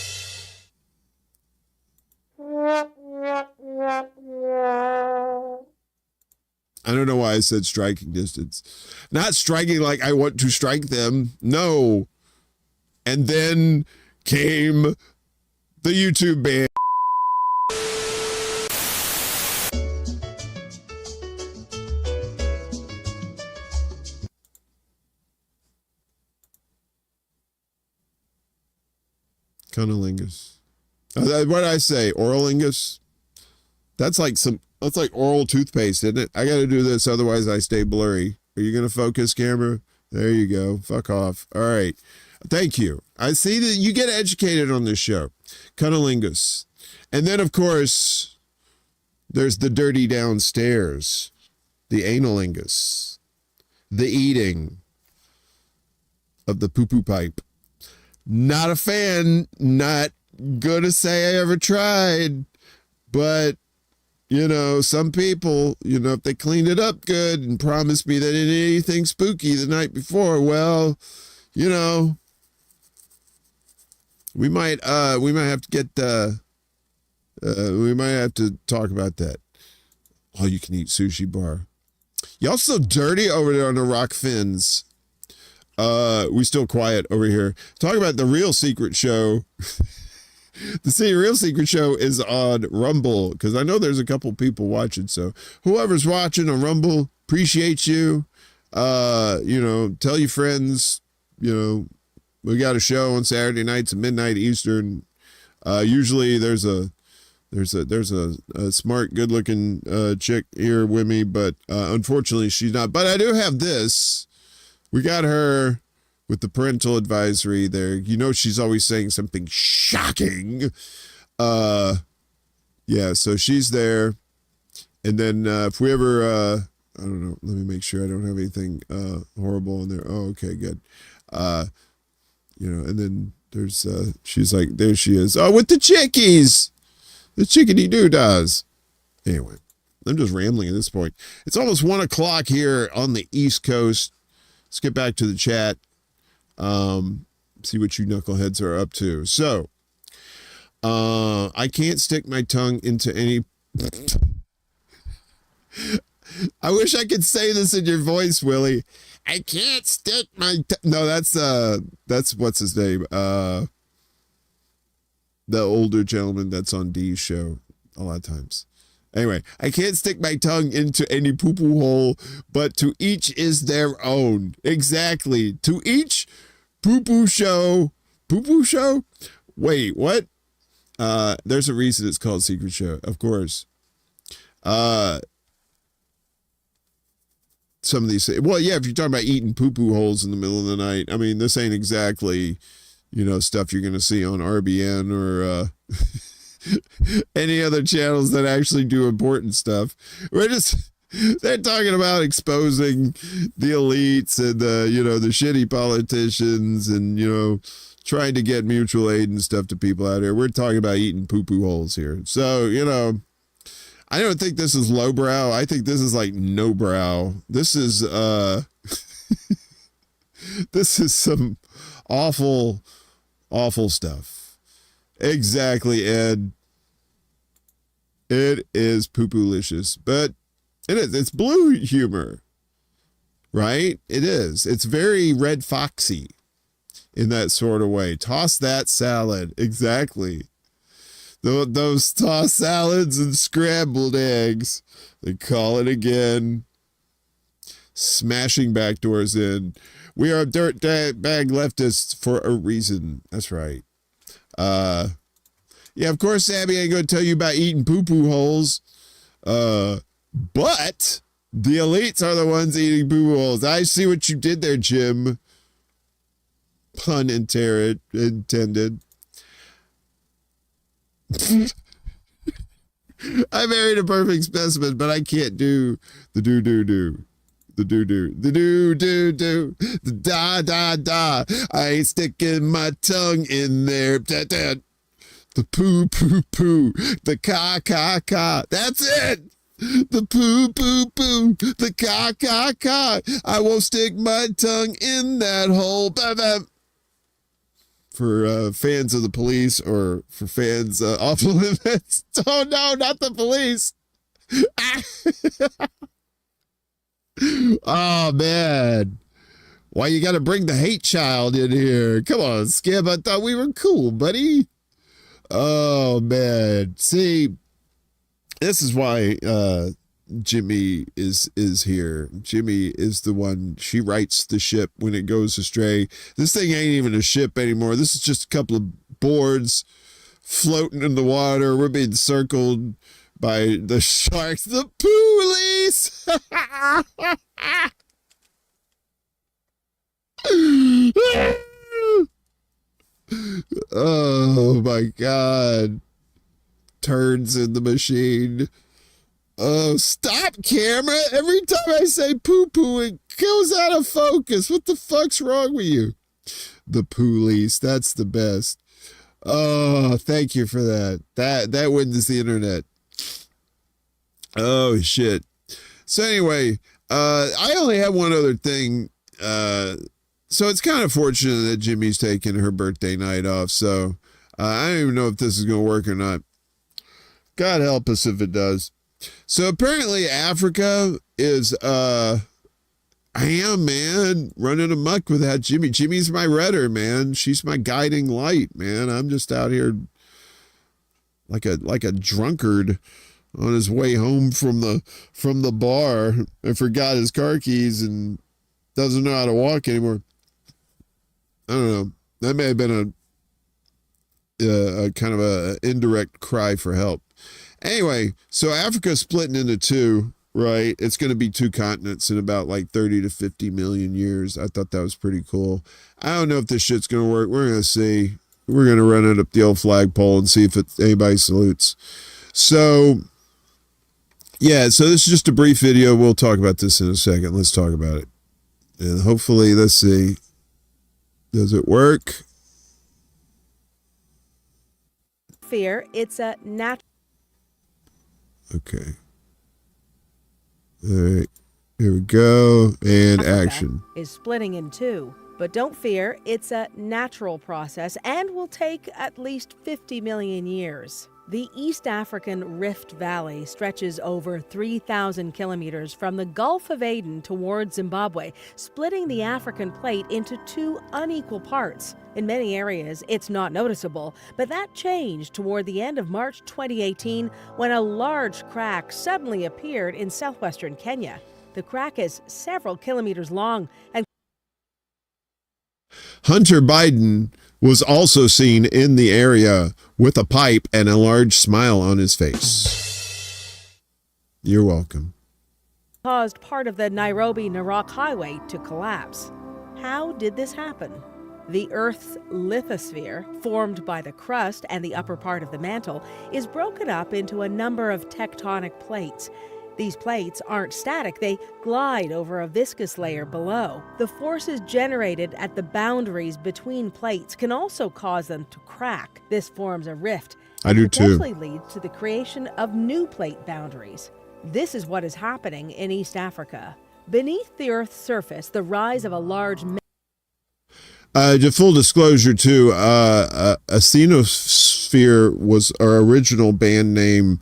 I don't know why I said striking distance. Not striking like I want to strike them. No. And then came the YouTube ban. Cunnilingus. What did I say? Oralingus? That's like oral toothpaste, isn't it? I got to do this, otherwise I stay blurry. Are you going to focus, camera? There you go. Fuck off. All right. Thank you. I see that you get educated on this show. Cunnilingus. And then, of course, there's the dirty downstairs. The analingus. The eating of the poo-poo pipe. Not a fan. Not gonna say I ever tried. But you know, some people, you know, if they cleaned it up good and promised me that it didn't anything spooky the night before, well, you know, we might have to get, we might have to talk about that. All you can eat sushi bar. Y'all still dirty over there on the rock fins. We still quiet over here. Talk about the real secret show. The real secret show is on Rumble, because I know there's a couple people watching. So whoever's watching on Rumble, appreciate you. You know, tell your friends, you know, we got a show on Saturday nights at midnight Eastern. Usually there's a smart, good-looking chick here with me, but unfortunately she's not. But I do have this. We got her with the parental advisory there. You know, she's always saying something shocking. Yeah, so she's there. And then if we ever, I don't know, let me make sure I don't have anything horrible in there. Oh, okay, good. You know, and then there's, she's like, there she is. Oh, with the chickies. The chickadee doo-dahs. Anyway, I'm just rambling at this point. It's almost 1 o'clock here on the East Coast. Let's get back to the chat. See what you knuckleheads are up to. So, I can't stick my tongue into any... I wish I could say this in your voice, Willie. I can't stick my... No, that's what's his name? The older gentleman that's on Dee's show a lot of times. Anyway, I can't stick my tongue into any poo-poo hole, but to each is their own. Exactly. To each poo-poo show. Poo-poo show? Wait, what? There's a reason it's called Secret Show, of course. Some of these, well, yeah, if you're talking about eating poo-poo holes in the middle of the night, I mean, this ain't exactly, you know, stuff you're going to see on RBN or any other channels that actually do important stuff. They're talking about exposing the elites and the, you know, the shitty politicians and, you know, trying to get mutual aid and stuff to people out here. We're talking about eating poo-poo holes here. So, you know, I don't think this is lowbrow. I think this is like no brow. This is, this is some awful, awful stuff. Exactly, Ed. It is poo-poo-licious, but it is. It's blue humor, right? It is. It's very Red Foxy in that sort of way. Toss that salad. Exactly. Those tossed salads and scrambled eggs. They call it again. Smashing back doors in. We are dirt bag leftists for a reason. That's right. Yeah, of course, Abby ain't going to tell you about eating poo-poo holes. But the elites are the ones eating poo-poo holes. I see what you did there, Jim. Pun intended. I married a perfect specimen, but I can't do the do-do-do. The do-do. The do-do-do. The da-da-da. I ain't sticking my tongue in there. Da-da. The poo-poo-poo. The ka-ka-ka. That's it. The poo-poo-poo. The ka-ka-ka. I won't stick my tongue in that hole. Ba-ba. For fans of the police or for fans off the limits. Oh, no, not the police. Oh, man. Why you got to bring the hate child in here? Come on, Skip. I thought we were cool, buddy. Oh, man. See, this is why Jimmy is here. Jimmy is the one. She rights the ship when it goes astray. This thing ain't even a ship anymore. This is just a couple of boards floating in the water. We're being circled by the sharks. The police! Oh my God. Turns in the machine. Oh, stop, camera. Every time I say poo-poo, it goes out of focus. What the fuck's wrong with you? The police. That's the best. Oh, thank you for that. That wins the internet. Oh shit. So anyway, I only have one other thing. So it's kind of fortunate that Jimmy's taking her birthday night off. So I don't even know if this is going to work or not. God help us if it does. So apparently Africa is, I am, man, running amok without Jimmy. Jimmy's my rudder, man. She's my guiding light, man. I'm just out here like a drunkard on his way home from the bar and forgot his car keys and doesn't know how to walk anymore. I don't know. That may have been a kind of a indirect cry for help. Anyway, so Africa's splitting into two, right? It's going to be two continents in about like 30 to 50 million years. I thought that was pretty cool. I don't know if this shit's going to work. We're going to see. We're going to run it up the old flagpole and see if anybody salutes. So, yeah, so this is just a brief video. We'll talk about this in a second. Let's talk about it. And hopefully, let's see. Does it work? Fear, it's a natural. Okay. All right. Here we go. And action. Is splitting in two. But don't fear, it's a natural process and will take at least 50 million years. The East African Rift Valley stretches over 3,000 kilometers from the Gulf of Aden towards Zimbabwe, splitting the African plate into two unequal parts. In many areas, it's not noticeable, but that changed toward the end of March 2018 when a large crack suddenly appeared in southwestern Kenya. The crack is several kilometers long and Hunter Biden was also seen in the area with a pipe and a large smile on his face. You're welcome. caused part of the Nairobi-Narok highway to collapse. How did this happen? The Earth's lithosphere, formed by the crust and the upper part of the mantle, is broken up into a number of tectonic plates. These plates aren't static, they glide over a viscous layer below. The forces generated at the boundaries between plates can also cause them to crack. This forms a rift. I do too. Potentially leads to the creation of new plate boundaries. This is what is happening in East Africa. Beneath the Earth's surface, the rise of a large To full disclosure, too, Asthenosphere was our original band name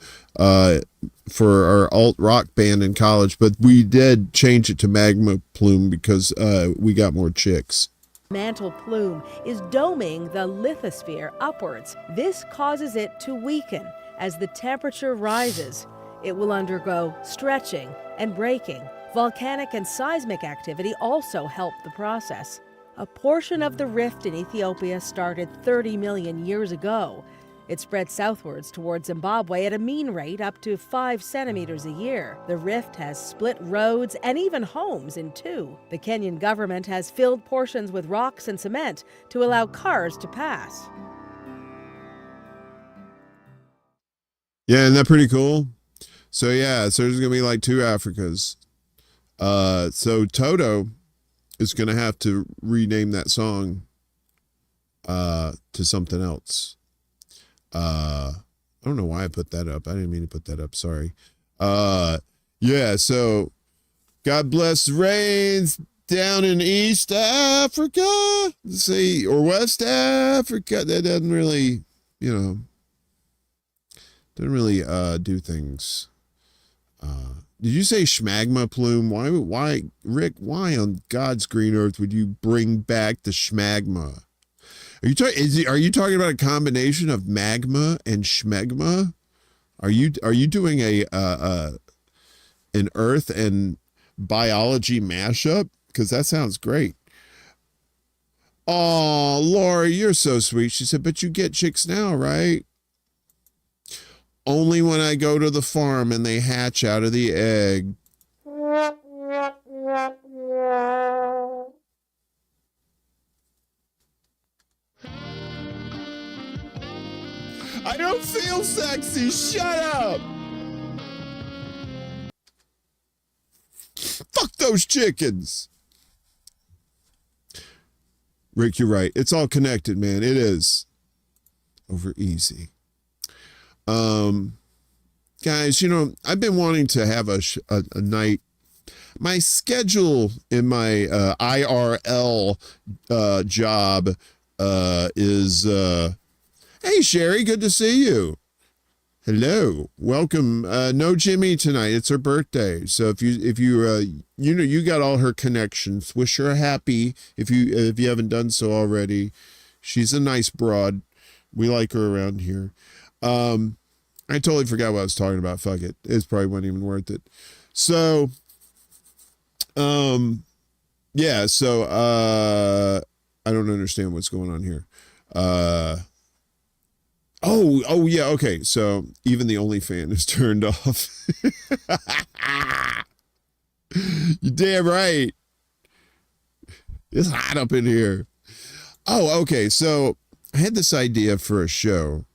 for our alt rock band in college, but we did change it to Magma Plume because we got more chicks. mantle plume is doming the lithosphere upwards. This causes it to weaken as the temperature rises. It will undergo stretching and breaking. Volcanic and seismic activity also help the process. A portion of the rift in Ethiopia started 30 million years ago. It spread southwards towards Zimbabwe at a mean rate up to 5 centimeters a year. The rift has split roads and even homes in two. The Kenyan government has filled portions with rocks and cement to allow cars to pass. Yeah, isn't that pretty cool? So yeah, so there's gonna be like two Africas. So Toto is gonna have to rename that song to something else. I don't know why I put that up. I didn't mean to put that up. Sorry. Yeah, so God bless the rains down in East Africa. Let's see, or West Africa. That doesn't really, doesn't really do things. Did you say schmagma plume? Why, Rick, why on God's green earth would you bring back the schmagma? Are you talking about a combination of magma and schmegma? Are you doing an earth and biology mashup? Because that sounds great. Oh, Lori, you're so sweet. She said, but you get chicks now, right? Only when I go to the farm and they hatch out of the egg. I don't feel sexy. Shut up. Fuck those chickens. Rick, you're right. It's all connected, man. It is. Over easy. guys, I've been wanting to have a night. My schedule in my IRL job is, hey, Sherry, good to see you. Hello, welcome. No Jimmy tonight. It's her birthday. So if you got all her connections. Wish her happy if you haven't done so already. She's a nice broad. We like her around here. I totally forgot what I was talking about. Fuck it. It's probably wasn't even worth it. So, yeah. So, I don't understand what's going on here. Oh yeah, okay. So even the OnlyFans is turned off. You damn right. It's hot up in here. Oh, okay. So I had this idea for a show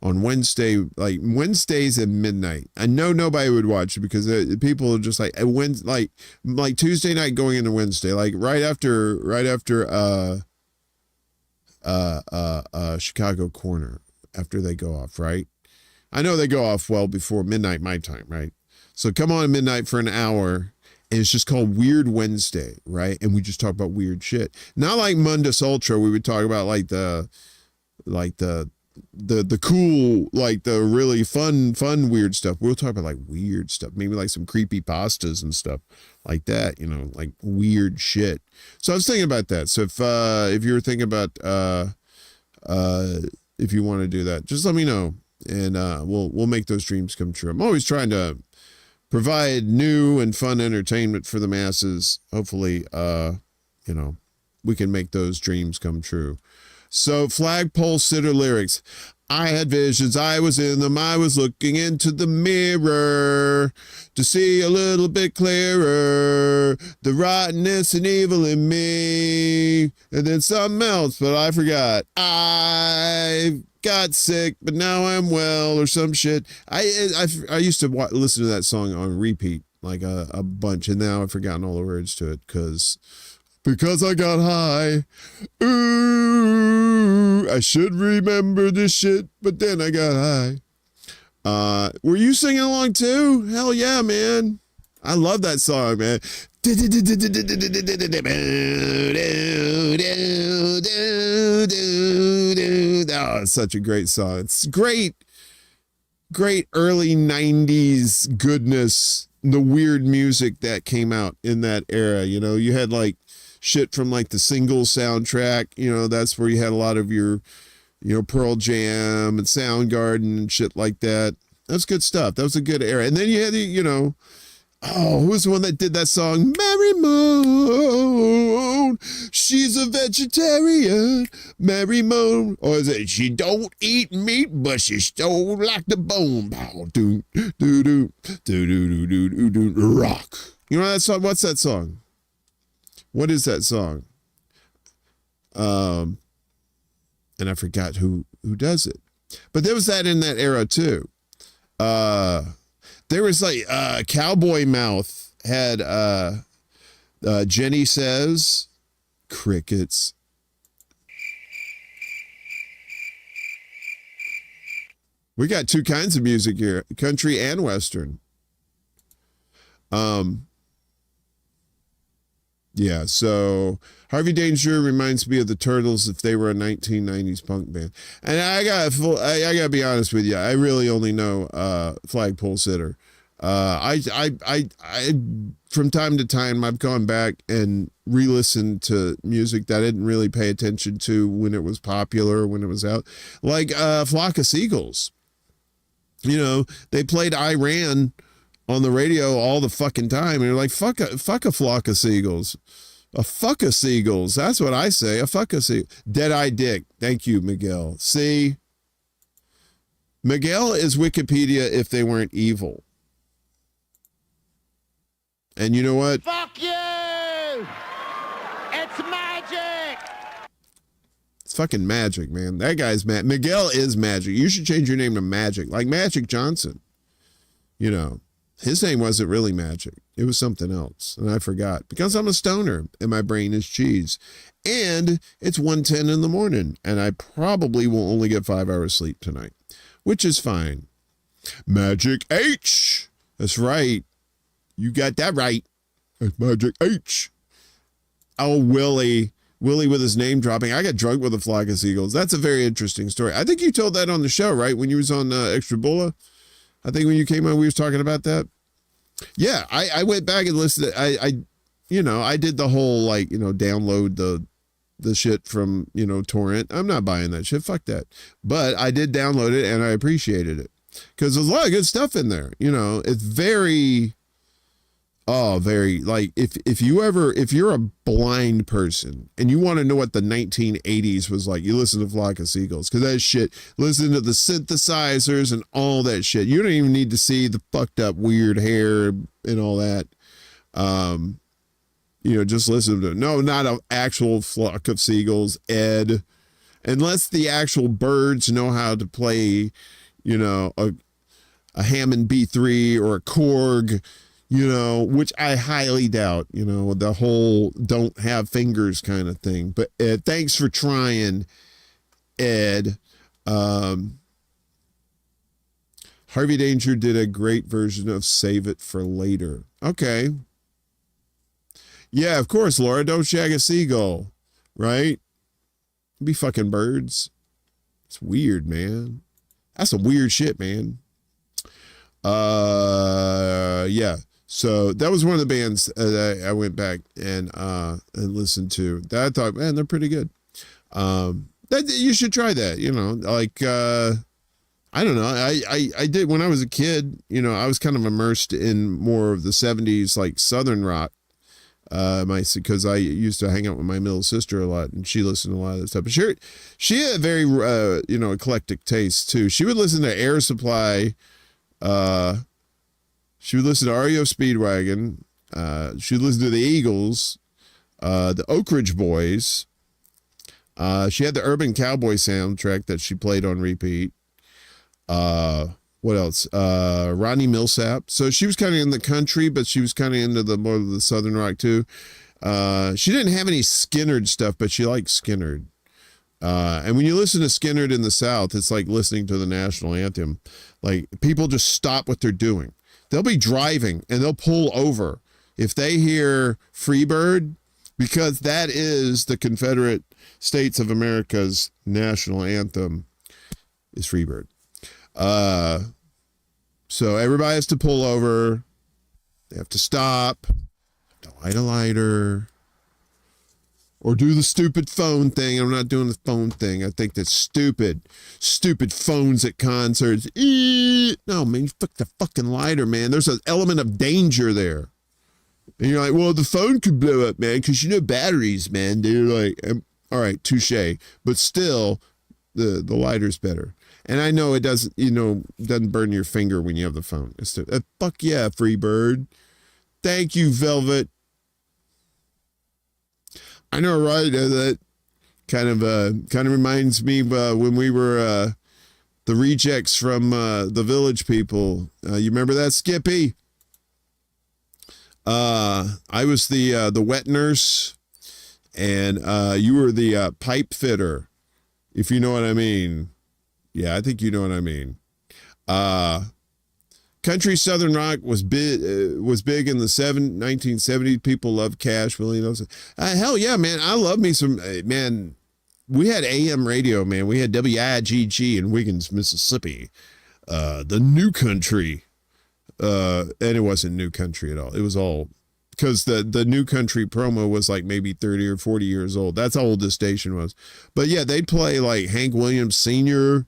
on Wednesday, like Wednesdays at midnight. I know nobody would watch it because people are just like like Tuesday night going into Wednesday, like right after Chicago Corner. After they go off, right? I know they go off well before midnight my time, right? So come on at midnight for an hour, and it's just called Weird Wednesday, right? And we just talk about weird shit. Not like Mundus Ultra, we would talk about like the cool, like the really fun weird stuff. We'll talk about like weird stuff, maybe like some creepy pastas and stuff like that, like weird shit. So I was thinking about that. So if you were thinking about if you want to do that, just let me know, and we'll make those dreams come true. I'm always trying to provide new and fun entertainment for the masses. Hopefully, we can make those dreams come true. So, flagpole sitter lyrics. I had visions, I was in them, I was looking into the mirror to see a little bit clearer the rottenness and evil in me, and then something else, but I forgot. I got sick, but now I'm well, or some shit. I used to listen to that song on repeat like a bunch, and now I've forgotten all the words to it because I got high. Ooh, I should remember this shit, but then I got high. Were you singing along too? Hell yeah, man. I love that song, man. Oh, it's such a great song. It's great early 90s goodness, the weird music that came out in that era. You had like shit from like the Single soundtrack, that's where you had a lot of your, Pearl Jam and Soundgarden and shit like that. That's good stuff. That was a good era. And then you had the, who was the one that did that song? Mary Moan. She's a vegetarian. Mary Moan. Or is it, she don't eat meat, but she stole like the bone. Do, do, do, do, do, do, do, do, do, rock. You know that song? What's that song? What is that song? And I forgot who does it. But there was that in that era too. There was like Cowboy Mouth had Jenny Says, crickets. We got two kinds of music here, country and Western. Yeah, so Harvey Danger reminds me of the Turtles if they were a 1990s punk band. And I gotta be honest with you, I really only know Flagpole Sitter. I from time to time I've gone back and re-listened to music that I didn't really pay attention to when it was popular, when it was out. Like Flock of Seagulls. They played Iran on the radio all the fucking time, and you're like, fuck a flock of seagulls. A fuck of seagulls. That's what I say. A fuck of seagulls. Dead-Eye Dick. Thank you, Miguel. See? Miguel is Wikipedia if they weren't evil. And you know what? Fuck you! It's magic! It's fucking magic, man. That guy's mad. Miguel is magic. You should change your name to Magic. Like Magic Johnson. His name wasn't really Magic. It was something else. And I forgot. Because I'm a stoner and my brain is cheese. And it's 1:10 in the morning. And I probably will only get 5 hours sleep tonight. Which is fine. Magic H. That's right. You got that right. That's Magic H. Oh, Willie with his name dropping. I got drunk with a flock of seagulls. That's a very interesting story. I think you told that on the show, right? When you was on Extra Bulla. I think when you came on, we was talking about that. Yeah, I went back and listened. I did the whole, like, download the shit from, torrent. I'm not buying that shit. Fuck that. But I did download it and I appreciated it because there's a lot of good stuff in there. It's very, like, if you're a blind person and you want to know what the 1980s was like, you listen to Flock of Seagulls, because that shit, listen to the synthesizers and all that shit. You don't even need to see the fucked up weird hair and all that. Just listen to it. No, not an actual flock of seagulls, Ed. Unless the actual birds know how to play, a Hammond B3 or a Korg, which I highly doubt, the whole don't have fingers kind of thing. But Ed, thanks for trying, Ed. Harvey Danger did a great version of Save It for Later. Okay. Yeah, of course, Laura. Don't shag a seagull, right? Be fucking birds. It's weird, man. That's some weird shit, man. Yeah. So that was one of the bands that I went back and listened to. That I thought, man, they're pretty good. That you should try that. Like I don't know. I did when I was a kid. I was kind of immersed in more of the 70s, like Southern rock. Because I used to hang out with my middle sister a lot, and she listened to a lot of that stuff. But she had a very eclectic taste too. She would listen to Air Supply. She would listen to REO Speedwagon. She would listen to the Eagles, the Oak Ridge Boys. She had the Urban Cowboy soundtrack that she played on repeat. What else? Rodney Millsap. So she was kind of in the country, but she was kind of into the more of the Southern rock too. She didn't have any Skynyrd stuff, but she liked Skynyrd. And when you listen to Skynyrd in the South, it's like listening to the national anthem. Like, people just stop what they're doing. They'll be driving and they'll pull over if they hear Freebird, because that is the Confederate States of America's national anthem, is Freebird. So everybody has to pull over. They have to stop, to light a lighter, or do the stupid phone thing. I'm not doing the phone thing. I think that's stupid. Stupid phones at concerts. No, man, you fuck the fucking lighter, man. There's an element of danger there. And you're like, well, the phone could blow up, man, because batteries, man. They're like, all right, touche. But still, the lighter's better. And I know it doesn't, doesn't burn your finger when you have the phone. It's fuck yeah, Freebird. Thank you, Velvet. I know, right? That kind of reminds me when we were the rejects from the Village People. You remember that, Skippy? I was the wet nurse, and you were the pipe fitter, if you know what I mean. Yeah, I think you know what I mean. Country Southern rock was big in the 1970s. People loved Cash, Willie Nelson. Hell yeah, man. I love me some, man. We had AM radio, man. We had WIGG in Wiggins, Mississippi. The New Country. And it wasn't New Country at all. It was all, because the New Country promo was like maybe 30 or 40 years old. That's how old this station was. But yeah, they'd play like Hank Williams Sr.,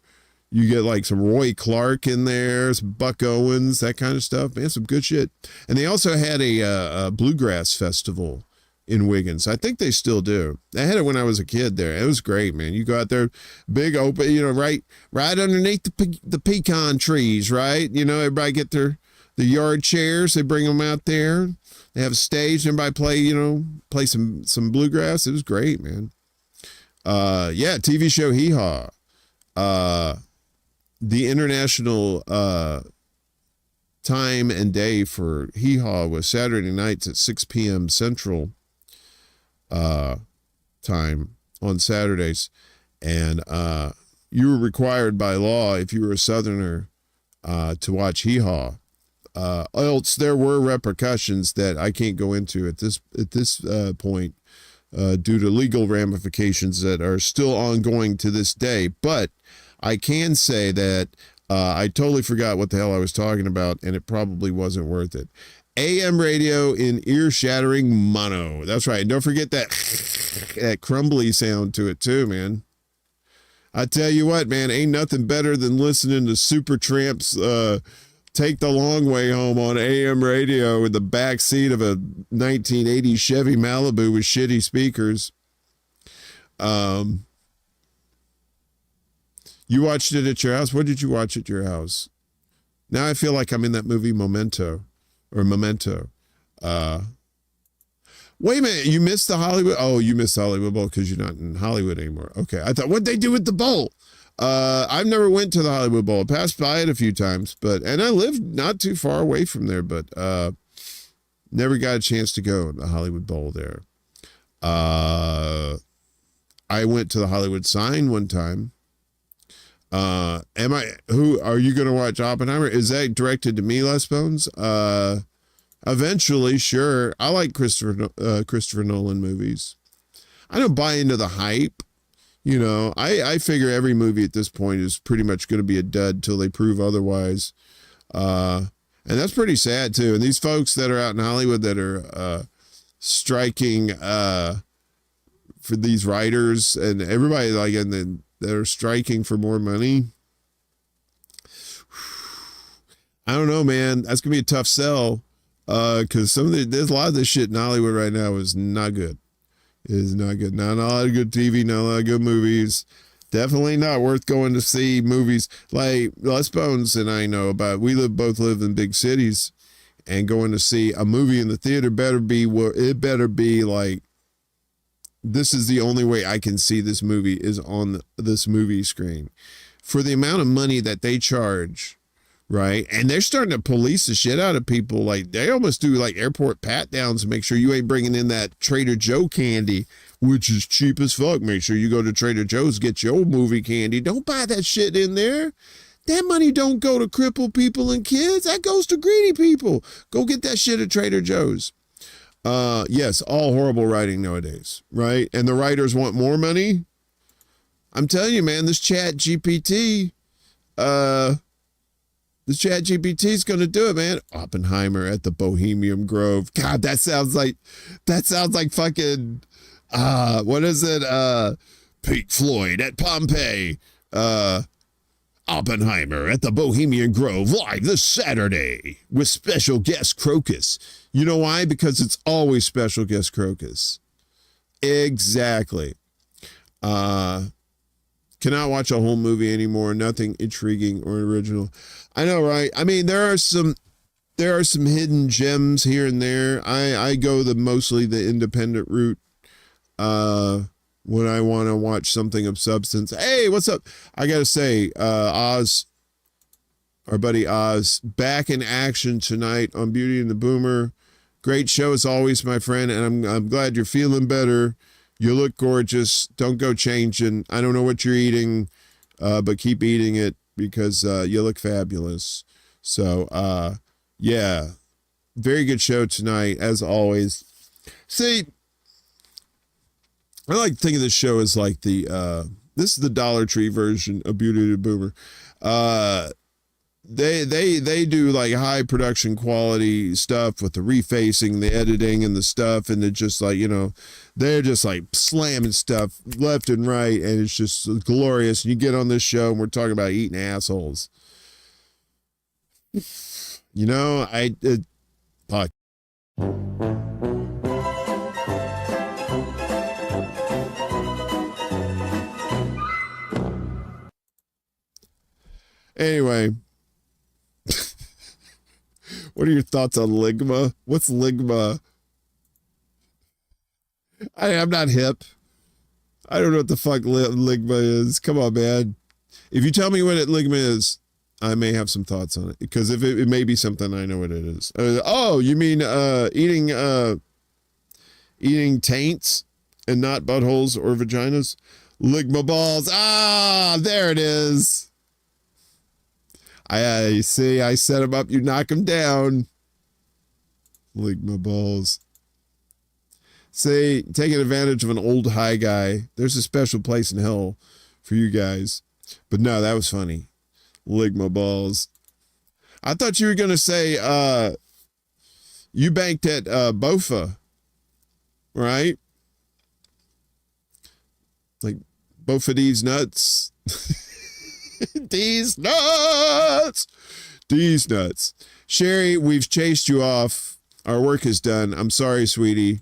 you get like some Roy Clark in there, some Buck Owens, that kind of stuff. Man, some good shit. And they also had a bluegrass festival in Wiggins. I think they still do. I had it when I was a kid there. It was great, man. You go out there, big open, right underneath the pecan trees, right? Everybody get the yard chairs. They bring them out there. They have a stage. Everybody play some bluegrass. It was great, man. Yeah, TV show Hee Haw. The international time and day for Hee Haw was Saturday nights at 6 p.m. Central time on Saturdays. And you were required by law, if you were a Southerner, to watch Hee Haw. Else there were repercussions that I can't go into at this point due to legal ramifications that are still ongoing to this day. But I can say that I totally forgot what the hell I was talking about, and it probably wasn't worth it. AM radio in ear-shattering mono. That's right. Don't forget that crumbly sound to it too, man. I tell you what, man, ain't nothing better than listening to Supertramp's Take the Long Way Home on AM radio in the back seat of a 1980 Chevy Malibu with shitty speakers. You watched it at your house? What did you watch at your house? Now I feel like I'm in that movie Memento. Wait a minute, you missed the Hollywood? Oh, you missed the Hollywood Bowl because you're not in Hollywood anymore. Okay, I thought, what'd they do with the bowl? I've never went to the Hollywood Bowl. I passed by it a few times, and I lived not too far away from there, but never got a chance to go to the Hollywood Bowl there. I went to the Hollywood Sign one time. Who are you going to watch Oppenheimer? Is that directed to me, Les Bones? Eventually, sure. I like Christopher Nolan movies. I don't buy into the hype. You know, I figure every movie at this point is pretty much going to be a dud till they prove otherwise. And that's pretty sad too. And these folks that are out in Hollywood that are striking for these writers and everybody that are striking for more money. I don't know, man. That's gonna be a tough sell. Because there's a lot of this shit in Hollywood right now is not good. It is not good. Not a lot of good TV, not a lot of good movies. Definitely not worth going to see movies like Les Bones and I know about. We both live in big cities, and going to see a movie in the theater better be like, this is the only way I can see this movie is on this movie screen. For the amount of money that they charge, right? And they're starting to police the shit out of people. Like, they almost do like airport pat downs to make sure you ain't bringing in that Trader Joe candy, which is cheap as fuck. Make sure you go to Trader Joe's, get your movie candy. Don't buy that shit in there. That money don't go to crippled people and kids. That goes to greedy people. Go get that shit at Trader Joe's. Yes, all horrible writing nowadays, right? And the writers want more money. I'm telling you, man, this Chat GPT, is going to do it, man. Oppenheimer at the Bohemian Grove. God, that sounds like fucking, what is it? Pink Floyd at Pompeii. Oppenheimer at the Bohemian Grove live this Saturday with special guest Crocus. You know why? Because it's always special guest Crocus. Exactly. Cannot watch a whole movie anymore. Nothing intriguing or original. I know, right? I mean, there are some hidden gems here and there. I go mostly the independent route. When I want to watch something of substance. Hey, what's up? I got to say, Oz, our buddy Oz, back in action tonight on Beauty and the Boomer. Great show as always, my friend, and I'm glad you're feeling better. You look gorgeous. Don't go changing. I don't know what you're eating, but keep eating it because you look fabulous. So, yeah, very good show tonight, as always. See, I like to think of this show as like this is the Dollar Tree version of Beauty and the Boomer. They do like high production quality stuff with the refacing, the editing and the stuff. And they're just like, you know, they're just like slamming stuff left and right. And it's just glorious. And you get on this show and we're talking about eating assholes. You know, fuck. Anyway, what are your thoughts on Ligma? What's Ligma? I'm not hip. I don't know what the fuck Ligma is. Come on, man. If you tell me what Ligma is, I may have some thoughts on it. Because if it may be something, I know what it is. Oh, you mean eating taints and not buttholes or vaginas? Ligma balls. Ah, there it is. I see. I set him up. You knock him down. Lick my balls. Say, taking advantage of an old high guy. There's a special place in hell for you guys. But no, that was funny. Lick my balls. I thought you were going to say, you banked at Bofa, right? Like, Bofa these nuts. These nuts. These nuts. Sherry, we've chased you off. Our work is done. I'm sorry, sweetie.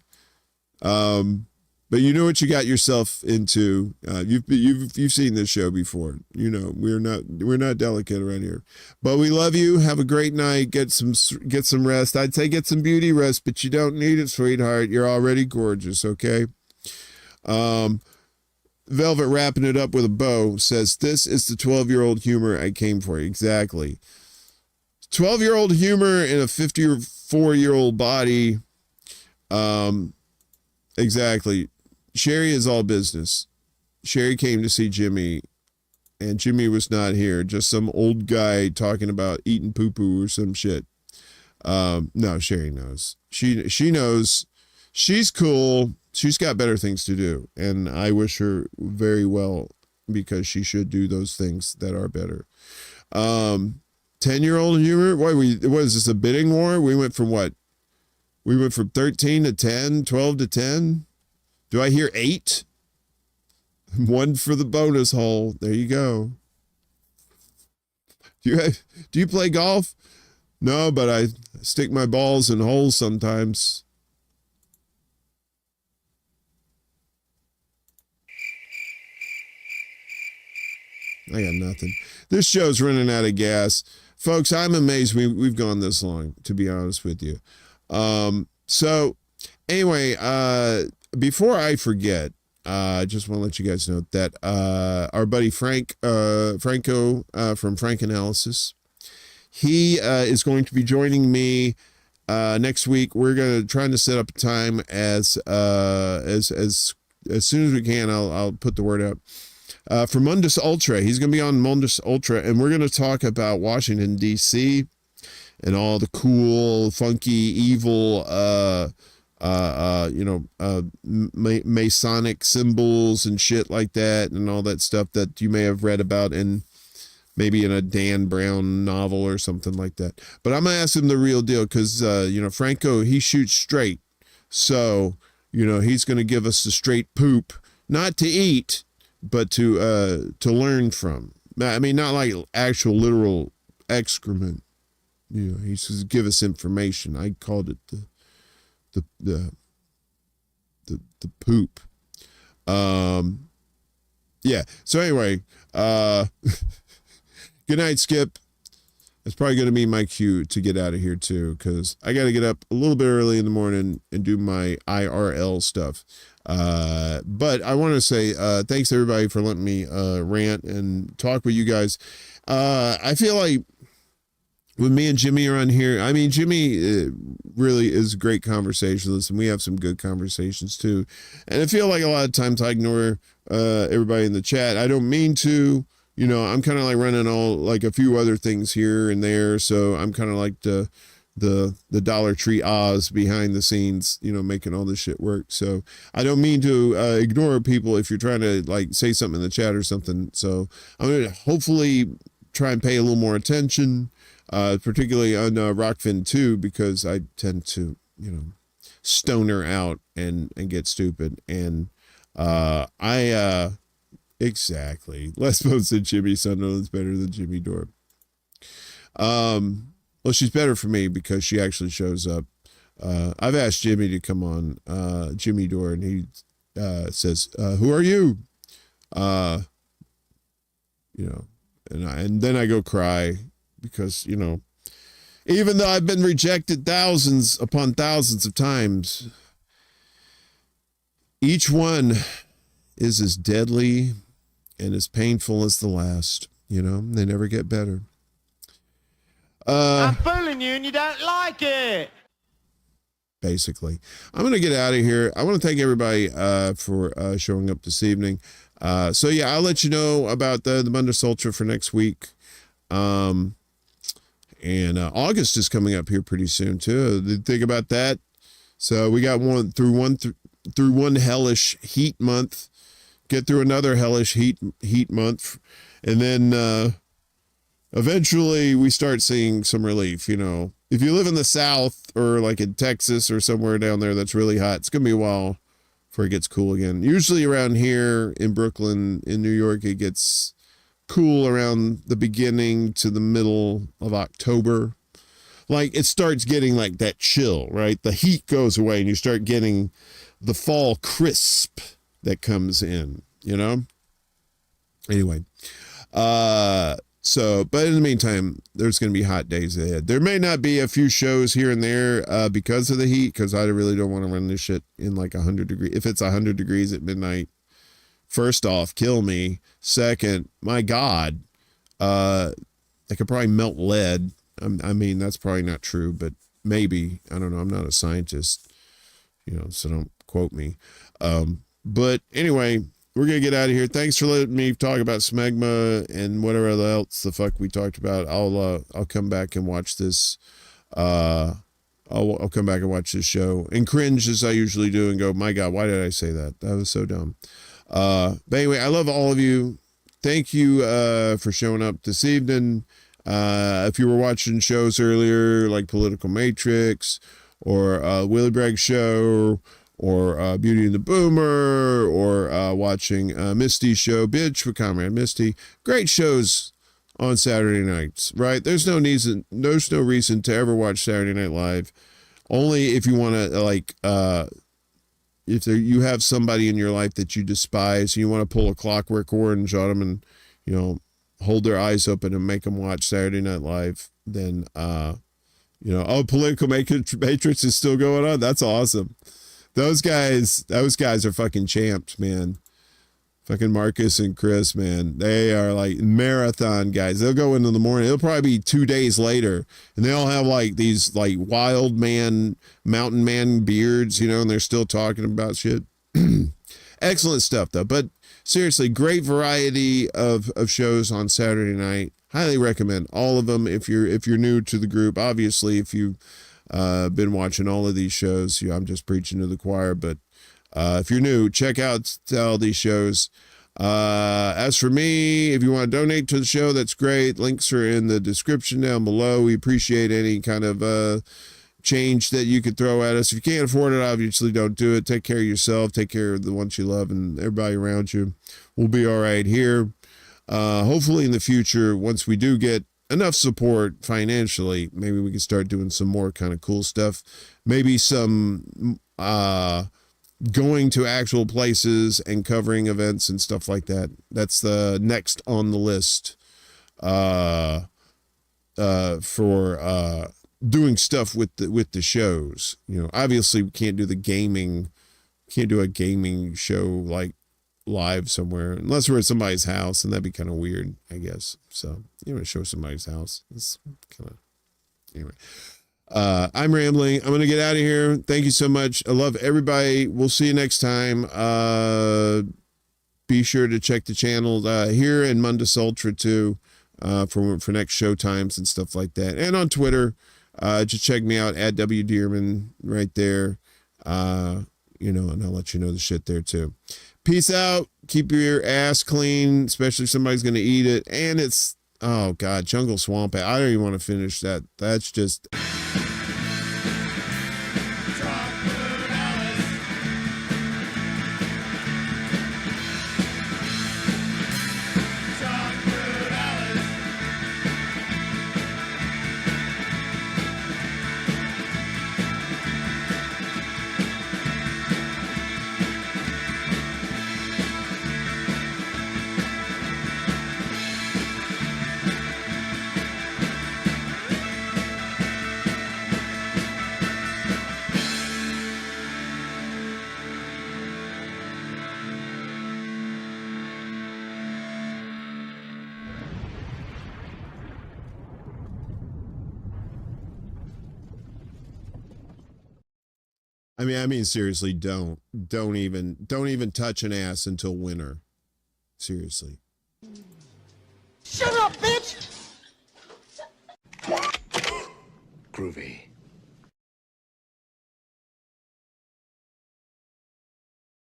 But you know what you got yourself into. You've seen this show before. You know, we're not delicate around here. But we love you. Have a great night. Get some rest. I'd say get some beauty rest, but you don't need it, sweetheart. You're already gorgeous, okay? Velvet wrapping it up with a bow says, this is the 12-year-old humor I came for. Exactly. 12-year-old humor in a 54-year-old body. Exactly. Sherry is all business. Sherry came to see Jimmy, and Jimmy was not here. Just some old guy talking about eating poo-poo or some shit. No, Sherry knows. She knows. She's cool. She's got better things to do, and I wish her very well because she should do those things that are better. 10-year-old humor? What is this, a bidding war? We went from what? We went from 13 to 10, 12 to 10. Do I hear 8? 1 for the bonus hole. There you go. Do you play golf? No, but I stick my balls in holes sometimes. I got nothing. This show's running out of gas. Folks, I'm amazed we've gone this long, to be honest with you. So anyway, before I forget, I just want to let you guys know that our buddy Franco from Frank Analysis, he is going to be joining me next week. We're trying to set up a time as soon as we can. I'll put the word out. For Mundus Ultra, he's going to be on Mundus Ultra, and we're going to talk about Washington D.C. and all the cool, funky, evil, Masonic symbols and shit like that, and all that stuff that you may have read about maybe in a Dan Brown novel or something like that. But I'm gonna ask him the real deal because Franco, he shoots straight, so he's gonna give us the straight poop, not to eat, but to learn from. I mean, not like actual literal excrement. He says give us information. I called it the poop. Yeah. So anyway, good night, Skip. It's probably going to be my cue to get out of here too, because I got to get up a little bit early in the morning and do my IRL stuff. But I want to say thanks everybody for letting me rant and talk with you guys. I feel like when me and Jimmy are on here, I mean, Jimmy really is a great conversationalist, and we have some good conversations too. And I feel like a lot of times I ignore everybody in the chat. I don't mean to. I'm kind of like running like a few other things here and there, so I'm kind of like the Dollar Tree Oz behind the scenes, making all this shit work. So I don't mean to ignore people if you're trying to like say something in the chat or something. So I'm going to hopefully try and pay a little more attention, particularly on Rockfin 2, because I tend to, stoner out and get stupid. And exactly. Lesbo said Jimmy Sunderland's better than Jimmy Dorp. Well, she's better for me because she actually shows up. I've asked Jimmy to come on, Jimmy Dore, and he says, who are you? And then I go cry because, even though I've been rejected thousands upon thousands of times, each one is as deadly and as painful as the last. They never get better. I'm fooling you and you don't like it. Basically, I'm going to get out of here. I want to thank everybody for showing up this evening. So yeah, I'll let you know about the Mundus Ultra for next week. And August is coming up here pretty soon too. Think about that. So we got through one hellish heat month, get through another hellish heat month, and then eventually we start seeing some relief. You know, if you live in the South or like in Texas or somewhere down there that's really hot, it's gonna be a while before it gets cool again. Usually around here in Brooklyn, in New York, it gets cool around the beginning to the middle of October. Like it starts getting like that chill, right? The heat goes away and you start getting the fall crisp that comes in, you know? Anyway, but in the meantime, there's going to be hot days ahead. There may not be a few shows here and there because of the heat, because I really don't want to run this shit in like 100 degrees. If it's 100 degrees at midnight, first off, kill me. Second, my God, I could probably melt lead. I mean, that's probably not true, but maybe. I don't know. I'm not a scientist, you know, so don't quote me. But anyway, we're going to get out of here. Thanks for letting me talk about smegma and whatever else the fuck we talked about. I'll come back and watch this. I'll come back and watch this show and cringe as I usually do and go, my God, why did I say that? That was so dumb. But anyway, I love all of you. Thank you for showing up this evening. If you were watching shows earlier like Political Matrix or Willie Bragg Show or Beauty and the Boomer or watching Misty's show, Bitch with Comrade Misty, great shows on Saturday nights, right? There's no reason to ever watch Saturday Night Live. Only if you want to like if you have somebody in your life that you despise and you want to pull a Clockwork Orange on them and, you know, hold their eyes open and make them watch Saturday Night Live, then, you know, oh, Political Matrix is still going on. That's awesome. Those guys are fucking champs, man. Fucking Marcus and Chris, man. They are like marathon guys. They'll go into the morning. It'll probably be 2 days later. And they all have like these like wild man, mountain man beards, you know, and they're still talking about shit. Excellent stuff though. But seriously, great variety of shows on Saturday night. Highly recommend all of them if you're new to the group. Obviously, if you've been watching all of these shows, you know, I'm just preaching to the choir, but if you're new, check out all these shows. As for me, if you want to donate to the show, that's great. Links are in the description down below. We appreciate any kind of change that you could throw at us. If you can't afford it, obviously don't do it. Take care of yourself. Take care of the ones you love and everybody around you. We'll be all right here. Hopefully in the future, once we do get enough support financially, maybe we can start doing some more kind of cool stuff. Maybe some going to actual places and covering events and stuff like that. That's the next on the list for doing stuff with the shows. You know, obviously we can't do a gaming show like live somewhere unless we're at somebody's house, and that'd be kind of weird, I guess. So you know, show somebody's house. It's kind of anyway. I'm rambling. I'm gonna get out of here. Thank you so much. I love everybody. We'll see you next time. Be sure to check the channel here in Mundus Ultra too, for next show times and stuff like that. And on Twitter, just check me out at W Dearman right there. You know, and I'll let you know the shit there too. Peace out. Keep your ass clean, especially if somebody's gonna eat it. And it's, oh God, Jungle Swamp. I don't even want to finish that. That's just. I mean, seriously, don't even touch an ass until winter. Seriously. Shut up, bitch! groovy.